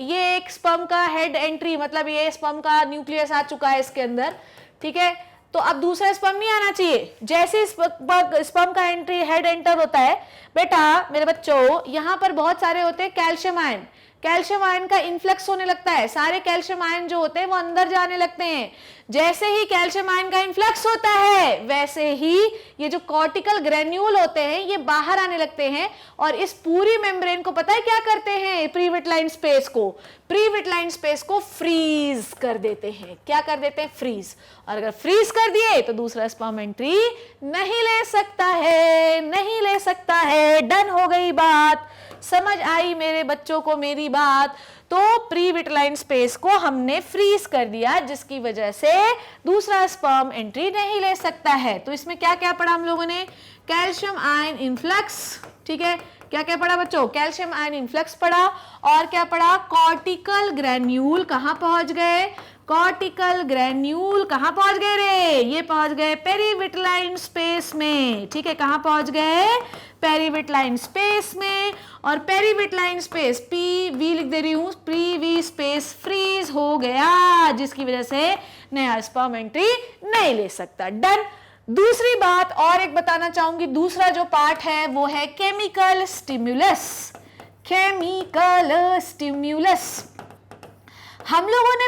ये एक स्पर्म का हेड एंट्री, मतलब ये स्पर्म का न्यूक्लियस आ चुका है इसके अंदर, ठीक है, तो अब दूसरा स्पर्म नहीं आना चाहिए। जैसे स्पर्म का एंट्री हेड एंटर होता है बेटा मेरे बच्चों, यहाँ पर बहुत सारे होते हैं कैल्शियम आयन, कैल्शियम आयन का इन्फ्लक्स होने लगता है। सारे कैल्शियम आयन जो होते हैं वो अंदर जाने लगते हैं। जैसे ही कैल्शियम आयन का इन्फ्लक्स होता है वैसे ही ये जो कॉर्टिकल ग्रेन्यूल होते हैं ये बाहर आने लगते हैं और इस पूरी मेम्ब्रेन को पता है क्या करते हैं? प्रीविटलाइन स्पेस को फ्रीज कर देते हैं। क्या कर देते हैं? फ्रीज। और अगर फ्रीज कर दिए तो दूसरा स्पर्म एंट्री नहीं ले सकता है। डन हो गई बात? समझ आई मेरे बच्चों को मेरी बात? तो प्रीविटलाइन स्पेस को हमने फ्रीज कर दिया जिसकी वजह से दूसरा स्पर्म एंट्री नहीं ले सकता है। तो इसमें क्या क्या पढ़ा हम लोगों ने? कैल्शियम आयन इन्फ्लक्स, ठीक है, क्या क्या पढ़ा बच्चों? कैल्शियम आयन इन्फ्लक्स पढ़ा। और क्या पढ़ा? कॉर्टिकल ग्रेन्यूल कहां पहुंच गए? कॉर्टिकल ग्रेन्यूल कहां पहुंच गए रे? ये पहुंच गए पेरीविटलाइन स्पेस में, ठीक है। कहां पहुंच गए? पेरीविटलाइन स्पेस में। और पेरीविटलाइन स्पेस PV लिख दे रही हूं, PV स्पेस फ्रीज हो गया जिसकी वजह से नया स्पर्म एंट्री नहीं ले सकता। डन। दूसरी बात और एक बताना चाहूंगी, दूसरा जो पार्ट है वो है केमिकल स्टिम्युलस। हम लोगों ने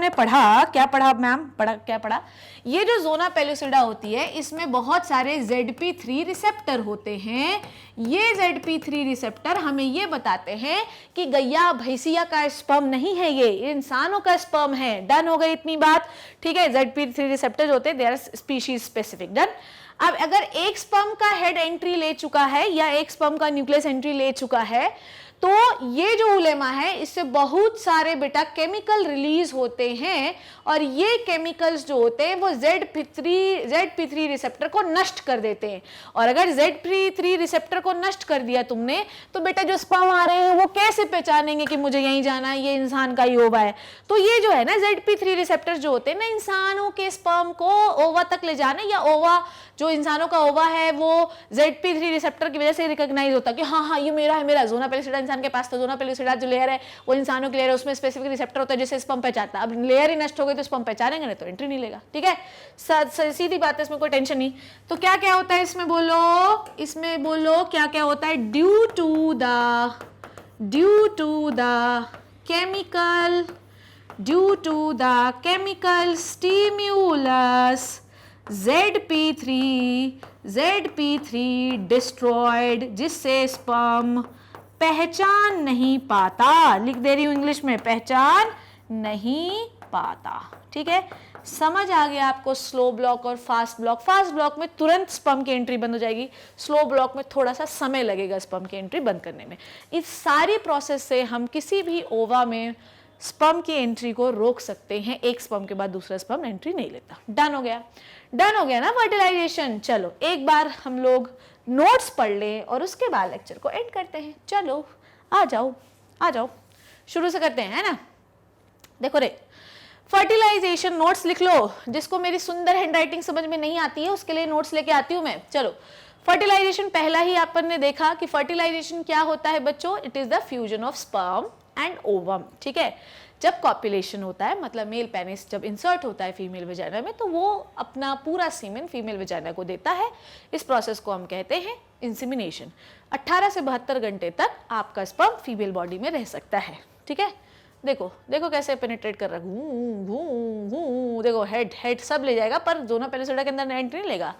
पढ़ा क्या पढ़ा मैम? क्या पढ़ा? ये जो जोना पेलुसिडा होती है इसमें बहुत सारे ZP3 रिसेप्टर होते हैं। ये ZP3 रिसेप्टर हमें ये बताते हैं कि गैया भैंसिया का स्पर्म नहीं है, ये इंसानों का स्पर्म है। डन हो गई इतनी बात, ठीक है। ZP3 रिसेप्टर होते हैं, they are species specific. Done. अब अगर एक स्पर्म का हेड एंट्री ले चुका है या एक स्पर्म का न्यूक्लियस एंट्री ले चुका है तो ये जो उलेमा है इससे बहुत सारे बेटा केमिकल रिलीज होते हैं और ये केमिकल्स जो होते हैं वो ZP3 रिसेप्टर को नष्ट कर देते हैं। और अगर ZP3 रिसेप्टर को नष्ट कर दिया तुमने तो बेटा जो स्पर्म आ रहे हैं वो कैसे पहचानेंगे कि मुझे यहीं जाना है, ये इंसान का ही ओवा है। तो ये जो है ना ZP3 रिसेप्टर जो होते हैं ना इंसानों के स्पर्म को ओवा तक ले जाने, या ओवा जो इंसानों का ओवा है वो ZP3 रिसेप्टर की वजह से रिकॉग्नाइज होता है कि हाँ हाँ ये मेरा है, मेरा। जोना पेलुसिडा इंसान के पास तो जोना पेलुसिडा जो लेयर है वो इंसानों की लेयर है, उसमें स्पेसिफिक रिसेप्टर होता है जिससे स्पर्म पहचानता है। अब लेयर ही नष्ट हो गई तो स्पर्म पहचानेंगे नहीं तो एंट्री नहीं लेगा, ठीक है। सीधी बात है, इसमें कोई टेंशन नहीं। तो क्या क्या होता है इसमें बोलो क्या क्या होता है। Due to the chemical stimulus ZP3 destroyed, जिससे स्पर्म पहचान नहीं पाता। लिख दे रही हूं इंग्लिश में, पहचान नहीं पाता, ठीक है। समझ आ गया आपको स्लो ब्लॉक और फास्ट ब्लॉक। फास्ट ब्लॉक में तुरंत स्पर्म की एंट्री बंद हो जाएगी, स्लो ब्लॉक में थोड़ा सा समय लगेगा स्पर्म की एंट्री बंद करने में। इस सारी प्रोसेस से हम किसी भी ओवा में स्पर्म की एंट्री को रोक सकते हैं, एक स्पर्म के बाद दूसरा स्पर्म एंट्री नहीं लेता। डन हो गया ना फर्टिलाइजेशन। चलो एक बार हम लोग नोट्स पढ़ लें और उसके बाद लेक्चर को एंड करते हैं। चलो आ जाओ शुरू से करते हैं, है ना। देखो रे, फर्टिलाइजेशन नोट्स लिख लो। जिसको मेरी सुंदर हैंडराइटिंग समझ में नहीं आती है उसके लिए नोट्स लेके आती हूं मैं। चलो, फर्टिलाइजेशन पहला ही अपन ने देखा कि फर्टिलाइजेशन क्या होता है बच्चों। It is the fusion of sperm and ovum, ठीक है। जब कॉपुलेशन होता है, मतलब मेल पेनिस जब इंसर्ट होता है फीमेल वेजाइना में, तो वो अपना पूरा सीमेन फीमेल वेजाइना को देता है। इस प्रोसेस को हम कहते हैं इंसेमिनेशन। 18 से 72 घंटे तक आपका स्पर्म फीमेल बॉडी में रह सकता है, ठीक है। देखो कैसे पेनिट्रेट कर रहा है, घू देखो, हेड सब ले जाएगा पर जोना पेलुसिडा के अंदर एंट्री नहीं लेगा।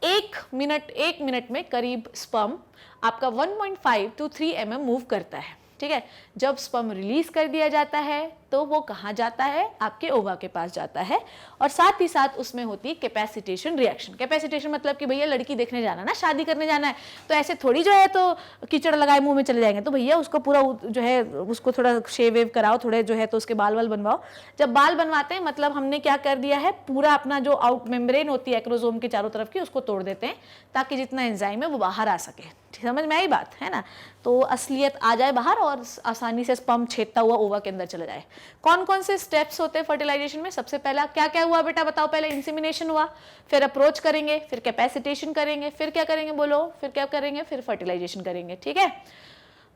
एक मिनट में करीब स्पर्म आपका 1.5 to 3 mm मूव करता है, ठीक है। जब स्पर्म रिलीज कर दिया जाता है तो वो कहाँ जाता है, आपके ओवा के पास जाता है। और साथ ही साथ उसमें होती है कैपेसिटेशन रिएक्शन। कैपेसिटेशन मतलब कि भैया लड़की देखने जाना ना, शादी करने जाना है, तो ऐसे थोड़ी जो है तो कीचड़ लगाए मुंह में चले जाएंगे। तो भैया उसको पूरा जो है उसको थोड़ा शेव वेव कराओ, थोड़े जो है तो उसके बाल बनवाओ। जब बाल बनवाते हैं मतलब हमने क्या कर दिया है, पूरा अपना जो आउट मेम्ब्रेन होती है एक्रोसोम के चारों तरफ की, उसको तोड़ देते हैं ताकि जितना एंजाइम है वो बाहर आ सके। समझ में आई बात, है ना। तो असलियत आ जाए बाहर और आसानी से स्पर्म छेदता हुआ ओवा के अंदर चला जाए। कौन कौन से स्टेप्स होते हैं फर्टिलाइजेशन में। सबसे पहला क्या क्या हुआ बेटा बताओ। पहले इंसेमिनेशन हुआ, फिर अप्रोच करेंगे, फिर कैपेसिटेशन करेंगे, फिर क्या करेंगे बोलो, फिर फर्टिलाइजेशन करेंगे, ठीक है।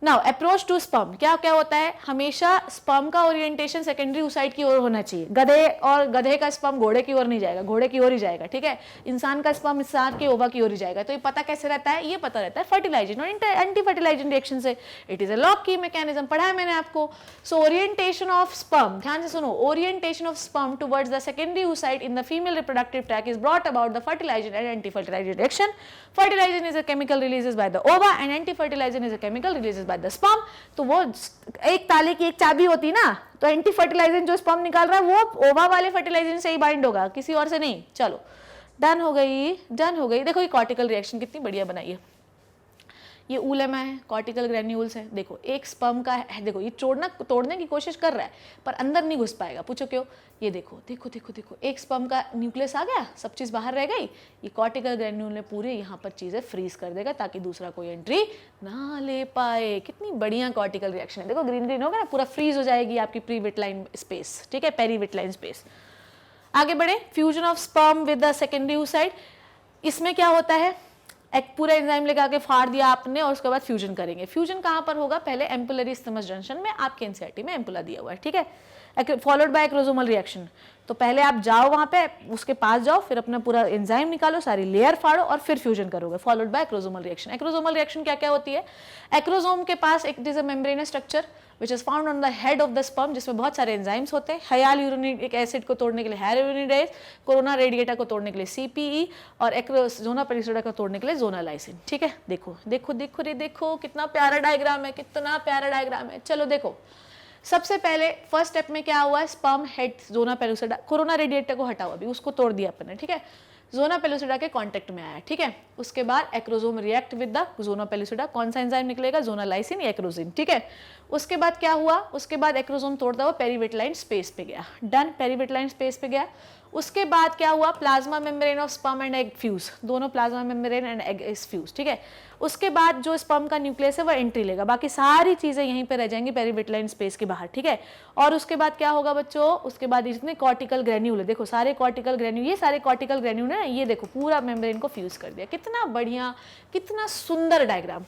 नाउ अप्रोच टू स्पर्म, क्या क्या होता है। हमेशा स्पर्म का ओरिएंटेशन सेकेंडरी oocyte की ओर होना चाहिए। गधे का स्पर्म घोड़े की ओर नहीं जाएगा, घोड़े की ओर ही जाएगा, ठीक है। इंसान का स्पर्म इंसान के ओवा की ओर ही जाएगा। तो ये पता कैसे रहता है, ये पता रहता है फर्टिलाइजेशन और एंटी फर्टिलाइजेशन रिएक्शन से। इट इज अ लॉक की मैकेनिज्म, पढ़ा है मैंने आपको। सो ओरिएंटेशन ऑफ स्पर्म, ध्यान से सुनो, orientation of sperm towards the secondary oocyte in the female reproductive tract is brought about the fertilization and anti-fertilization reaction. Fertilization is a chemical releases by the ova and anti-fertilization is a chemical releases by the sperm. तो वो एक ताले की एक चाबी होती ना, तो एंटी फर्टिलाइजेशन जो स्पर्म निकाल रहा है वो ओवा वाले फर्टिलाइजेशन से ही बाइंड होगा, किसी और से नहीं। चलो डन हो गई। देखो ये कॉर्टिकल रिएक्शन कितनी बढ़िया बनाई है। ये उलेमा है, कॉर्टिकल ग्रेन्यूल्स है। देखो एक स्पर्म का है, देखो ये तोड़ने की कोशिश कर रहा है पर अंदर नहीं घुस पाएगा। पूछो क्यों। ये देखो एक स्पर्म का न्यूक्लियस आ गया, सब चीज बाहर रह गई। ये कॉर्टिकल ग्रेन्यूल ने पूरे यहाँ पर चीजें फ्रीज कर देगा ताकि दूसरा कोई एंट्री ना ले पाए। कितनी बढ़िया कॉर्टिकल रिएक्शन है। देखो ग्रीन होगा ना, पूरा फ्रीज हो जाएगी आपकी प्रीविटलाइन स्पेस, ठीक है, पेरीविटलाइन स्पेस। आगे बढ़े, fusion of sperm with the secondary oocyte। इसमें क्या होता है, एक पूरा एंजाइम लेकर आके फाड़ दिया आपने और उसके बाद फ्यूजन करेंगे। फ्यूजन कहाँ पर होगा, पहले एम्पुलरी इस्थमस जंक्शन में, आपके एनसीईआरटी में एम्पुला दिया हुआ है, ठीक है। Followed by acrosomal reaction. तो पहले आप जाओ वहां पे, उसके पास जाओ, फिर अपना पूरा एंजाइम निकालो, सारी लेयर फाड़ो और फिर फ्यूजन करोगे, followed by acrosomal reaction. Acrosomal reaction क्या क्या होती है। एक्रोसोम के पास एक is a membranous structure, which is found on the head of the sperm, जिसमें बहुत सारे एंजाइम्स होते हैं। हाइयालुरोनिक एसिड को तोड़ने के लिए हाइयालुरोनिडेज, कोरोना रेडिएटा को तोड़ने के लिए CPE और एक्रोजोना पेलिसोडा को तोड़ने के लिए जोनालाइसिन। ठीक है, देखो देखो देखो रे देखो कितना प्यारा डायग्राम है, कितना प्यारा डायग्राम है। चलो देखो, सबसे पहले फर्स्ट स्टेप में क्या हुआ है, स्पर्म हेड जोना पेलिसोडा, कोरोना रेडिएटा को हटाओ, अभी उसको तोड़ दिया अपन ने। ठीक है, जोना पेलिसोडा के कांटेक्ट में आया। ठीक है, उसके बाद acrosome react with the zona pellucida, कौन सा एंजाइम निकलेगा, जोनालाइसिन या एक्रोजिन। ठीक है, उसके बाद क्या हुआ, उसके बाद एक्रोसोम तोड़ता हुआ पेरीविटलाइन स्पेस पे गया। डन, पेरीविटलाइन स्पेस पे गया। उसके बाद क्या हुआ, plasma membrane of sperm and egg fuse, दोनों plasma membrane and egg is fuse. ठीक है, उसके बाद जो स्पर्म का न्यूक्लियस है वो एंट्री लेगा, बाकी सारी चीजें यहीं पे रह जाएंगी पेरीविटलाइन स्पेस के बाहर। ठीक है, और उसके बाद क्या होगा बच्चों, उसके बाद जितने कॉर्टिकल ग्रेन्यूल है, देखो सारे कॉर्टिकल ग्रेन्यूल, ये सारे कॉर्टिकल ग्रेन्यूल है, ये देखो पूरा मेम्ब्रेन को फ्यूज कर दिया। कितना बढ़िया, कितना सुंदर डायग्राम।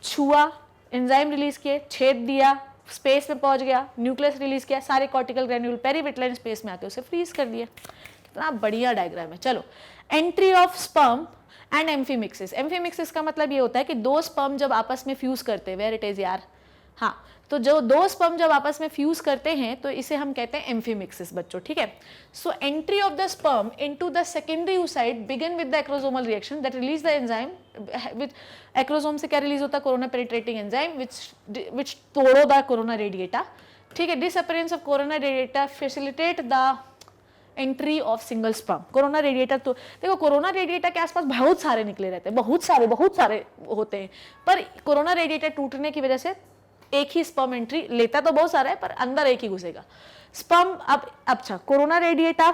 छुआ, एंजाइम रिलीज किए, छेद दिया, स्पेस में पहुंच गया, न्यूक्लियस रिलीज किया, सारे कॉर्टिकल ग्रेन्यूल पेरीविटलाइन स्पेस में आके उसे फ्रीज कर दिया। कितना बढ़िया डायग्राम है। चलो, entry of sperm and amphimixis. Amphimixis का मतलब ये होता है कि दो स्पर्म जब आपस में फ्यूज करते हैं, वेयर इट इज यार, हाँ, तो जो दो स्पर्म जब आपस में फ्यूज करते हैं तो इसे हम कहते हैं एम्फीमिक्सिस बच्चों। ठीक है, so entry of the sperm into the secondary oocyte begin with the acrosomal reaction that release the enzyme with acrosome से क्या रिलीज होता है, कोरोना पेनिट्रेटिंग एंजाइम विच तोड़ो द कोरोना रेडिएटा। ठीक है, disappearance of corona radiata facilitate the entry of single sperm. Corona radiator, तो देखो corona radiator के आसपास बहुत सारे निकले रहते हैं, बहुत सारे होते हैं, पर कोरोना रेडिएटर टूटने की वजह से एक ही स्पर्म एंट्री लेता तो बहुत सारा है, पर अंदर एक ही घुसेगा स्पर्म। अब अच्छा, कोरोना रेडिएटर,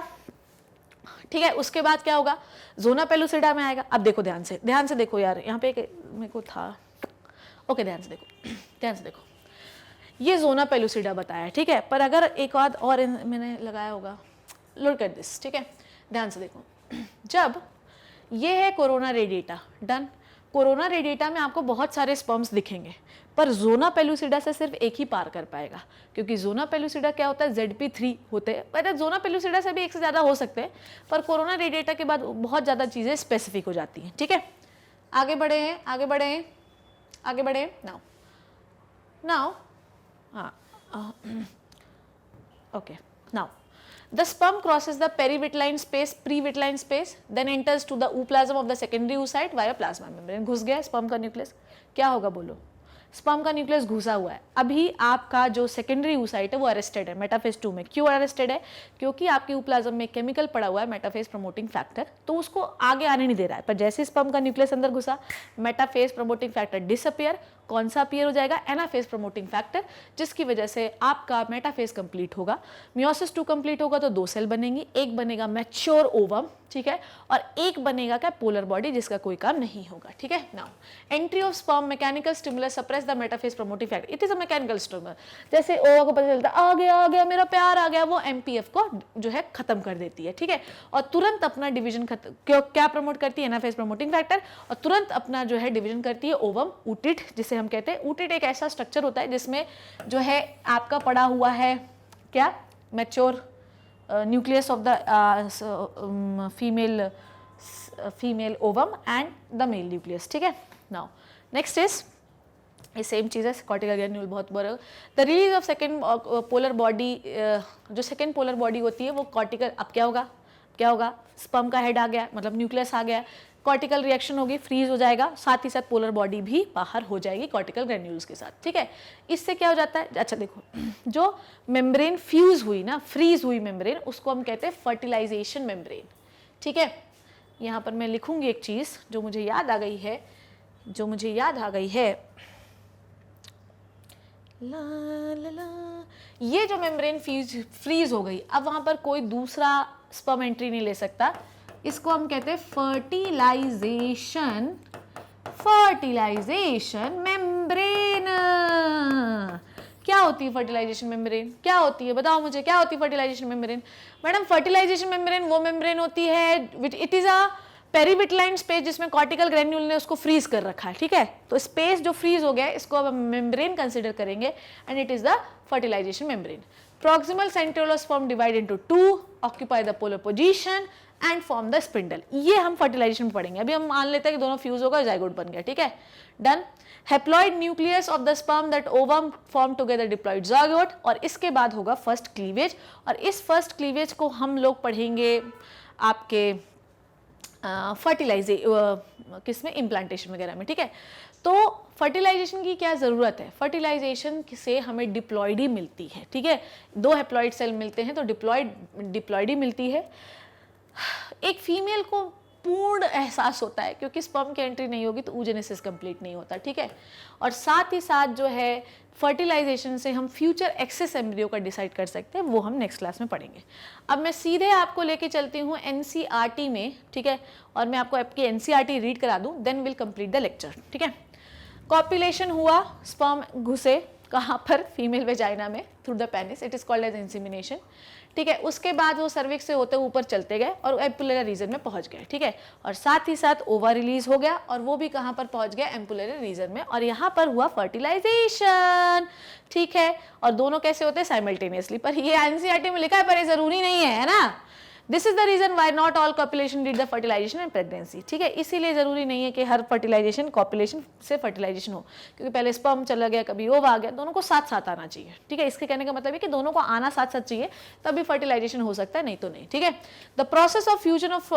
ठीक है, उसके बाद क्या होगा, जोना पेलुसिडा में आएगा। अब देखो ध्यान से देखो यार, यहाँ पे मेरे को था, ओके, ध्यान से देखो, ये जोना पेलुसिडा बताया। ठीक है, पर अगर एक बात और मैंने लगाया होगा, लुक एट दिस। ठीक है, ध्यान से देखो, जब ये है corona radiata, done, corona radiata में आपको बहुत सारे स्पर्म्स दिखेंगे, पर जोना पेलुसिडा से सिर्फ एक ही पार कर पाएगा, क्योंकि जोना पेलुसिडा क्या होता है, ZP3 होते हैं, पर जोना पेलुसिडा से भी एक से ज़्यादा हो सकते हैं, पर कोरोना रेडिएटा के बाद बहुत ज़्यादा चीज़ें स्पेसिफिक हो जाती हैं। ठीक है, आगे बढ़े नाउ हाँ, okay, now the sperm crosses the perivitline space, previtline space, then enters to the ooplasm of the secondary oocyte via plasma membrane। घुस गया स्पर्म का न्यूक्लियस, क्या होगा बोलो, स्पर्म का न्यूक्लियस घुसा हुआ है। अभी आपका जो सेकेंडरी oocyte है वो अरेस्टेड है मेटाफेज 2 में। क्यों अरेस्टेड है, क्योंकि आपके ऊप्लाज्म में केमिकल पड़ा हुआ है मेटाफेज प्रमोटिंग फैक्टर, तो उसको आगे आने नहीं दे रहा है। पर जैसे स्पर्म का न्यूक्लियस अंदर घुसा, मेटाफेज प्रमोटिंग फैक्टर डिसअपियर, कौन सा अपीयर हो जाएगा, एनाफेज प्रमोटिंग फैक्टर, जिसकी वजह से आपका मेटाफेज कंप्लीट होगा। मियोसिस 2 कंप्लीट होगा तो 2 सेल बनेंगी, एक बनेगा मैच्योर ओवम, ठीक है, और एक बनेगा क्या, पोलर बॉडी, जिसका कोई काम नहीं होगा। ठीक है, now entry of sperm mechanical stimulus suppress the metaphase promoting factor, it is a mechanical stimulus. जैसे ओवा को पता चलता आ गया मेरा प्यार आ गया, वो MPF को जो है खत्म कर देती है। ठीक है, और तुरंत अपना डिवीजन क्या प्रमोट करती है, एनाफेज प्रमोटिंग फैक्टर, और तुरंत अपना जो है डिवीजन करती है ओवम ऊटिड, जिसे हम कहते हैं। ऊटिड एक ऐसा स्ट्रक्चर होता है जिसमें जो है आपका पड़ा हुआ है क्या, mature nucleus of the female ovum and the mail nucleus. ठीक है, नाउ नेक्स्ट इज ये सेम चीज़ है, कॉर्टिकल ग्रैन्यूल बहुत बड़ा। The release of second polar body, जो सेकेंड पोलर बॉडी होती है वो कॉर्टिकल, अब क्या होगा, स्पर्म का हेड आ गया, मतलब न्यूक्लियस आ गया, कॉर्टिकल रिएक्शन होगी, फ्रीज हो जाएगा, साथ ही साथ पोलर बॉडी भी बाहर हो जाएगी कॉर्टिकल ग्रैन्यूल्स के साथ। ठीक है, इससे क्या हो जाता है, अच्छा देखो, जो मेम्ब्रेन फ्यूज हुई ना, फ्रीज हुई मेम्ब्रेन, उसको हम कहते हैं फर्टिलाइजेशन मेम्ब्रेन। ठीक है, यहाँ पर मैं लिखूंगी एक चीज़ जो मुझे याद आ गई है, ला ला ला, ये जो मेम्ब्रेन फ्रीज हो गई, अब वहाँ पर कोई दूसरा स्पर्म एंट्री नहीं ले सकता, इसको हम कहते हैं फर्टिलाइजेशन मेम्ब्रेन। क्या होती है फर्टिलाइजेशन मेम्ब्रेन, क्या होती है, बताओ मुझे, क्या होती है fertilisation membrane. Madam fertilisation membrane वो मेम्ब्रेन होती है, it is a perivitelline space जिसमें कॉर्टिकल ग्रैन्यूल ने उसको फ्रीज कर रखा है। ठीक है, तो स्पेस जो फ्रीज हो गया है इसको अब हम मेम्ब्रेन कंसिडर करेंगे, and it is the fertilisation membrane. Proximal centriole sperm divide into 2, occupy the polar position and form the spindle. ये हम फर्टिलाइजेशन में पढ़ेंगे। अभी हम मान लेते हैं कि दोनों फ्यूज होगा, जाइगोट बन गया, ठीक है, done. Haploid nucleus of the sperm that ovum form together diploid zygote, और इसके बाद होगा फर्स्ट क्लीवेज, और इस फर्स्ट क्लीवेज को हम लोग पढ़ेंगे आपके किसमें, इम्प्लांटेशन वगैरह में, ठीक है। तो फर्टिलाइजेशन की क्या ज़रूरत है? फर्टिलाइजेशन से हमें डिप्लॉइडी मिलती है, ठीक है, 2 हैप्लॉइड सेल मिलते हैं तो डिप्लॉइडी मिलती है। एक फीमेल को पूर्ण एहसास होता है, क्योंकि स्पर्म की एंट्री नहीं होगी तो oogenesis कंप्लीट नहीं होता, ठीक है। और साथ ही साथ जो है फर्टिलाइजेशन से हम फ्यूचर एक्सेस एम्ब्रियो का डिसाइड कर सकते हैं, वो हम नेक्स्ट क्लास में पढ़ेंगे। अब मैं सीधे आपको लेके चलती हूँ एनसीईआरटी में, ठीक है, और मैं आपको आपकी एनसीईआरटी रीड करा दूँ, then will complete the lecture, ठीक है। कॉपुलेशन हुआ, स्पर्म घुसे कहाँ पर, फीमेल वेजाइना में, through the penis, it is called as insemination, ठीक है। उसके बाद वो सर्विक्स से होते ऊपर चलते गए और एम्पुलर रीजन में पहुंच गए, ठीक है, और साथ ही साथ ओवा रिलीज हो गया, और वो भी कहाँ पर पहुंच गया, एम्पुलर रीजन में, और यहाँ पर हुआ फर्टिलाइजेशन, ठीक है। और दोनों कैसे होते हैं, साइमल्टेनियसली, पर ये एनसीईआरटी में लिखा है, पर ये जरूरी नहीं है ना। This is the reason why not all copulation lead the fertilisation and pregnancy, ठीक है। इसीलिए जरूरी नहीं है कि हर फर्टिलाइजेशन कॉपुलेशन से फर्टिलाइजेशन हो, क्योंकि पहले स्पर्म चला गया, कभी ओवा आ गया, दोनों को साथ साथ आना चाहिए, ठीक है। इसके कहने का मतलब है कि दोनों को आना साथ साथ चाहिए, तभी फर्टिलाइजेशन हो सकता है, नहीं तो नहीं, ठीक है। The process of fusion of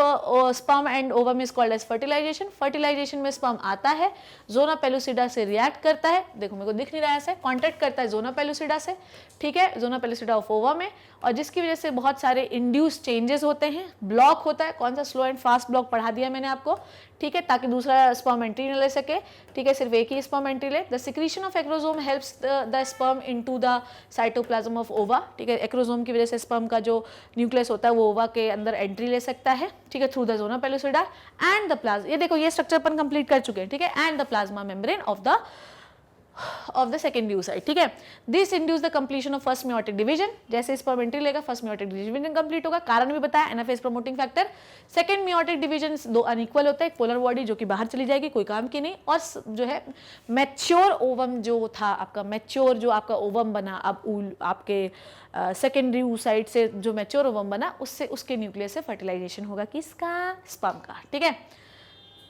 sperm and ovum is called as fertilisation. Fertilisation में स्पर्म आता है, जोना पेलुसिडा से रिएक्ट करता है, देखो मेरे को दिख नहीं रहा है ऐसे, कॉन्टैक्ट करता है जोना पेलुसिडा से, ठीक है, जोना पेलुसिडा ऑफ ओवा में, और जिसकी वजह से बहुत सारे इंड्यूस चेंजेस होते हैं, ब्लॉक होता है, कौन सा, स्लो एंड फास्ट ब्लॉक पढ़ा दिया मैंने आपको, ठीक है, ताकि दूसरा स्पर्म एंट्री न ले सके, ठीक है, सिर्फ एक ही स्पर्म एंट्री ले। The secretion of acrosome helps the sperm into the cytoplasm of ओवा, ठीक है, एक्रोसोम की वजह से स्पर्म का जो न्यूक्लियस होता है वो ओवा के अंदर एंट्री ले सकता है, ठीक है, through the zona pellucida and the plasma, ये देखो ये स्ट्रक्चर अपन कंप्लीट कर चुके हैं, ठीक है, and the plasma membrane of the secondary oocyte, ठीक है। This induce the completion of first meiotic division, जैसे स्पर्म एंट्री लेगा फर्स्ट मेयोटिक डिवीजन कंप्लीट होगा, कारण भी बताया, anaphase promoting factor. Second meiotic division 2 unequal होता है, एक पोलर बॉडी जो कि बाहर चली जाएगी, कोई काम की नहीं, और जो है मैच्योर ओवम जो था आपका, मैच्योर जो आपका ओवम बना, अब आपके सेकेंडरी oocyte से जो मैच्योर ओवम बना, उससे उसके न्यूक्लियस से फर्टिलाइजेशन होगा किसका, स्पर्म का, ठीक है,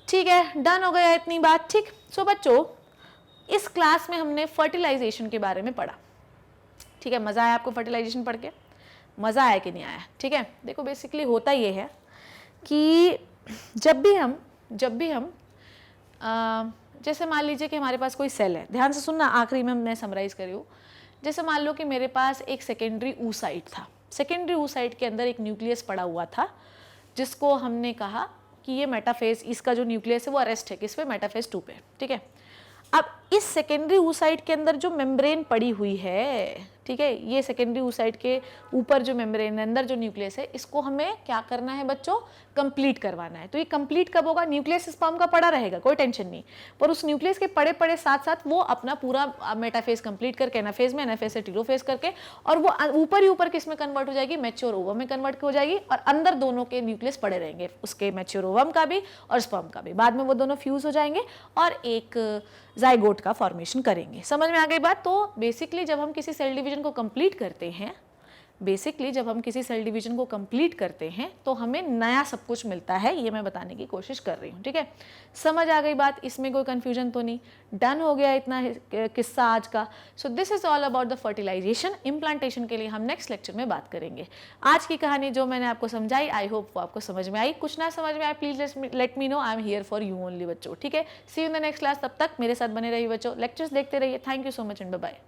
ठीक है, डन हो गया इतनी बात, ठीक। सो बच्चों, इस क्लास में हमने फर्टिलाइजेशन के बारे में पढ़ा, ठीक है। मज़ा आया आपको फर्टिलाइजेशन पढ़ के? मज़ा आया कि नहीं आया? ठीक है, देखो बेसिकली होता ये है कि जब भी हम जैसे मान लीजिए कि हमारे पास कोई सेल है, ध्यान से सुनना, आखिरी में मैं समराइज कर रही हूँ। जैसे मान लो कि मेरे पास एक सेकेंडरी oocyte था, सेकेंडरी oocyte के अंदर एक न्यूक्लियस पड़ा हुआ था, जिसको हमने कहा कि ये मेटाफेज, इसका जो न्यूक्लियस है वो अरेस्ट है किस पे, मेटाफेज 2 पे, ठीक है। अब इस सेकेंडरी oocyte के अंदर जो मेम्ब्रेन पड़ी हुई है, ठीक है, ये सेकेंडरी oocyte के ऊपर जो मेम्ब्रेन है, अंदर जो न्यूक्लियस है, इसको हमें क्या करना है बच्चों, कंप्लीट करवाना है। तो ये कंप्लीट कब होगा, न्यूक्लियस स्पर्म का पड़ा रहेगा, कोई टेंशन नहीं, पर उस न्यूक्लियस के पड़े पड़े साथ साथ वो अपना पूरा मेटाफेज कंप्लीट करके एनाफेज में, एनाफेज से टीलोफेज करके, और वो ऊपर ही ऊपर किस में कन्वर्ट हो जाएगी, मैच्योर ओवम में कन्वर्ट हो जाएगी, और अंदर दोनों के न्यूक्लियस पड़े रहेंगे, उसके मैच्योर ओवम का भी और स्पर्म का भी। बाद में वो दोनों फ्यूज हो जाएंगे और एक जाइगोट का फॉर्मेशन करेंगे। समझ में आ गई बात? तो बेसिकली जब हम किसी सेल डिवीजन को कंप्लीट करते हैं, तो हमें नया सब कुछ मिलता है, ये मैं बताने की कोशिश कर रही हूँ, ठीक है। समझ आ गई बात? इसमें कोई कंफ्यूजन तो नहीं? डन हो गया इतना किस्सा आज का। So this is all about the fertilisation. Implantation के लिए हम नेक्स्ट लेक्चर में बात करेंगे। आज की कहानी जो मैंने आपको समझाई, आई होप वो आपको समझ में आई। कुछ ना समझ में आए, please let me know, I am here for you only बच्चों, ठीक है। See you in the next class. तब तक मेरे साथ बने रहिए बच्चों, लेक्चर्स देखते रहिए। Thank you so much and bye bye.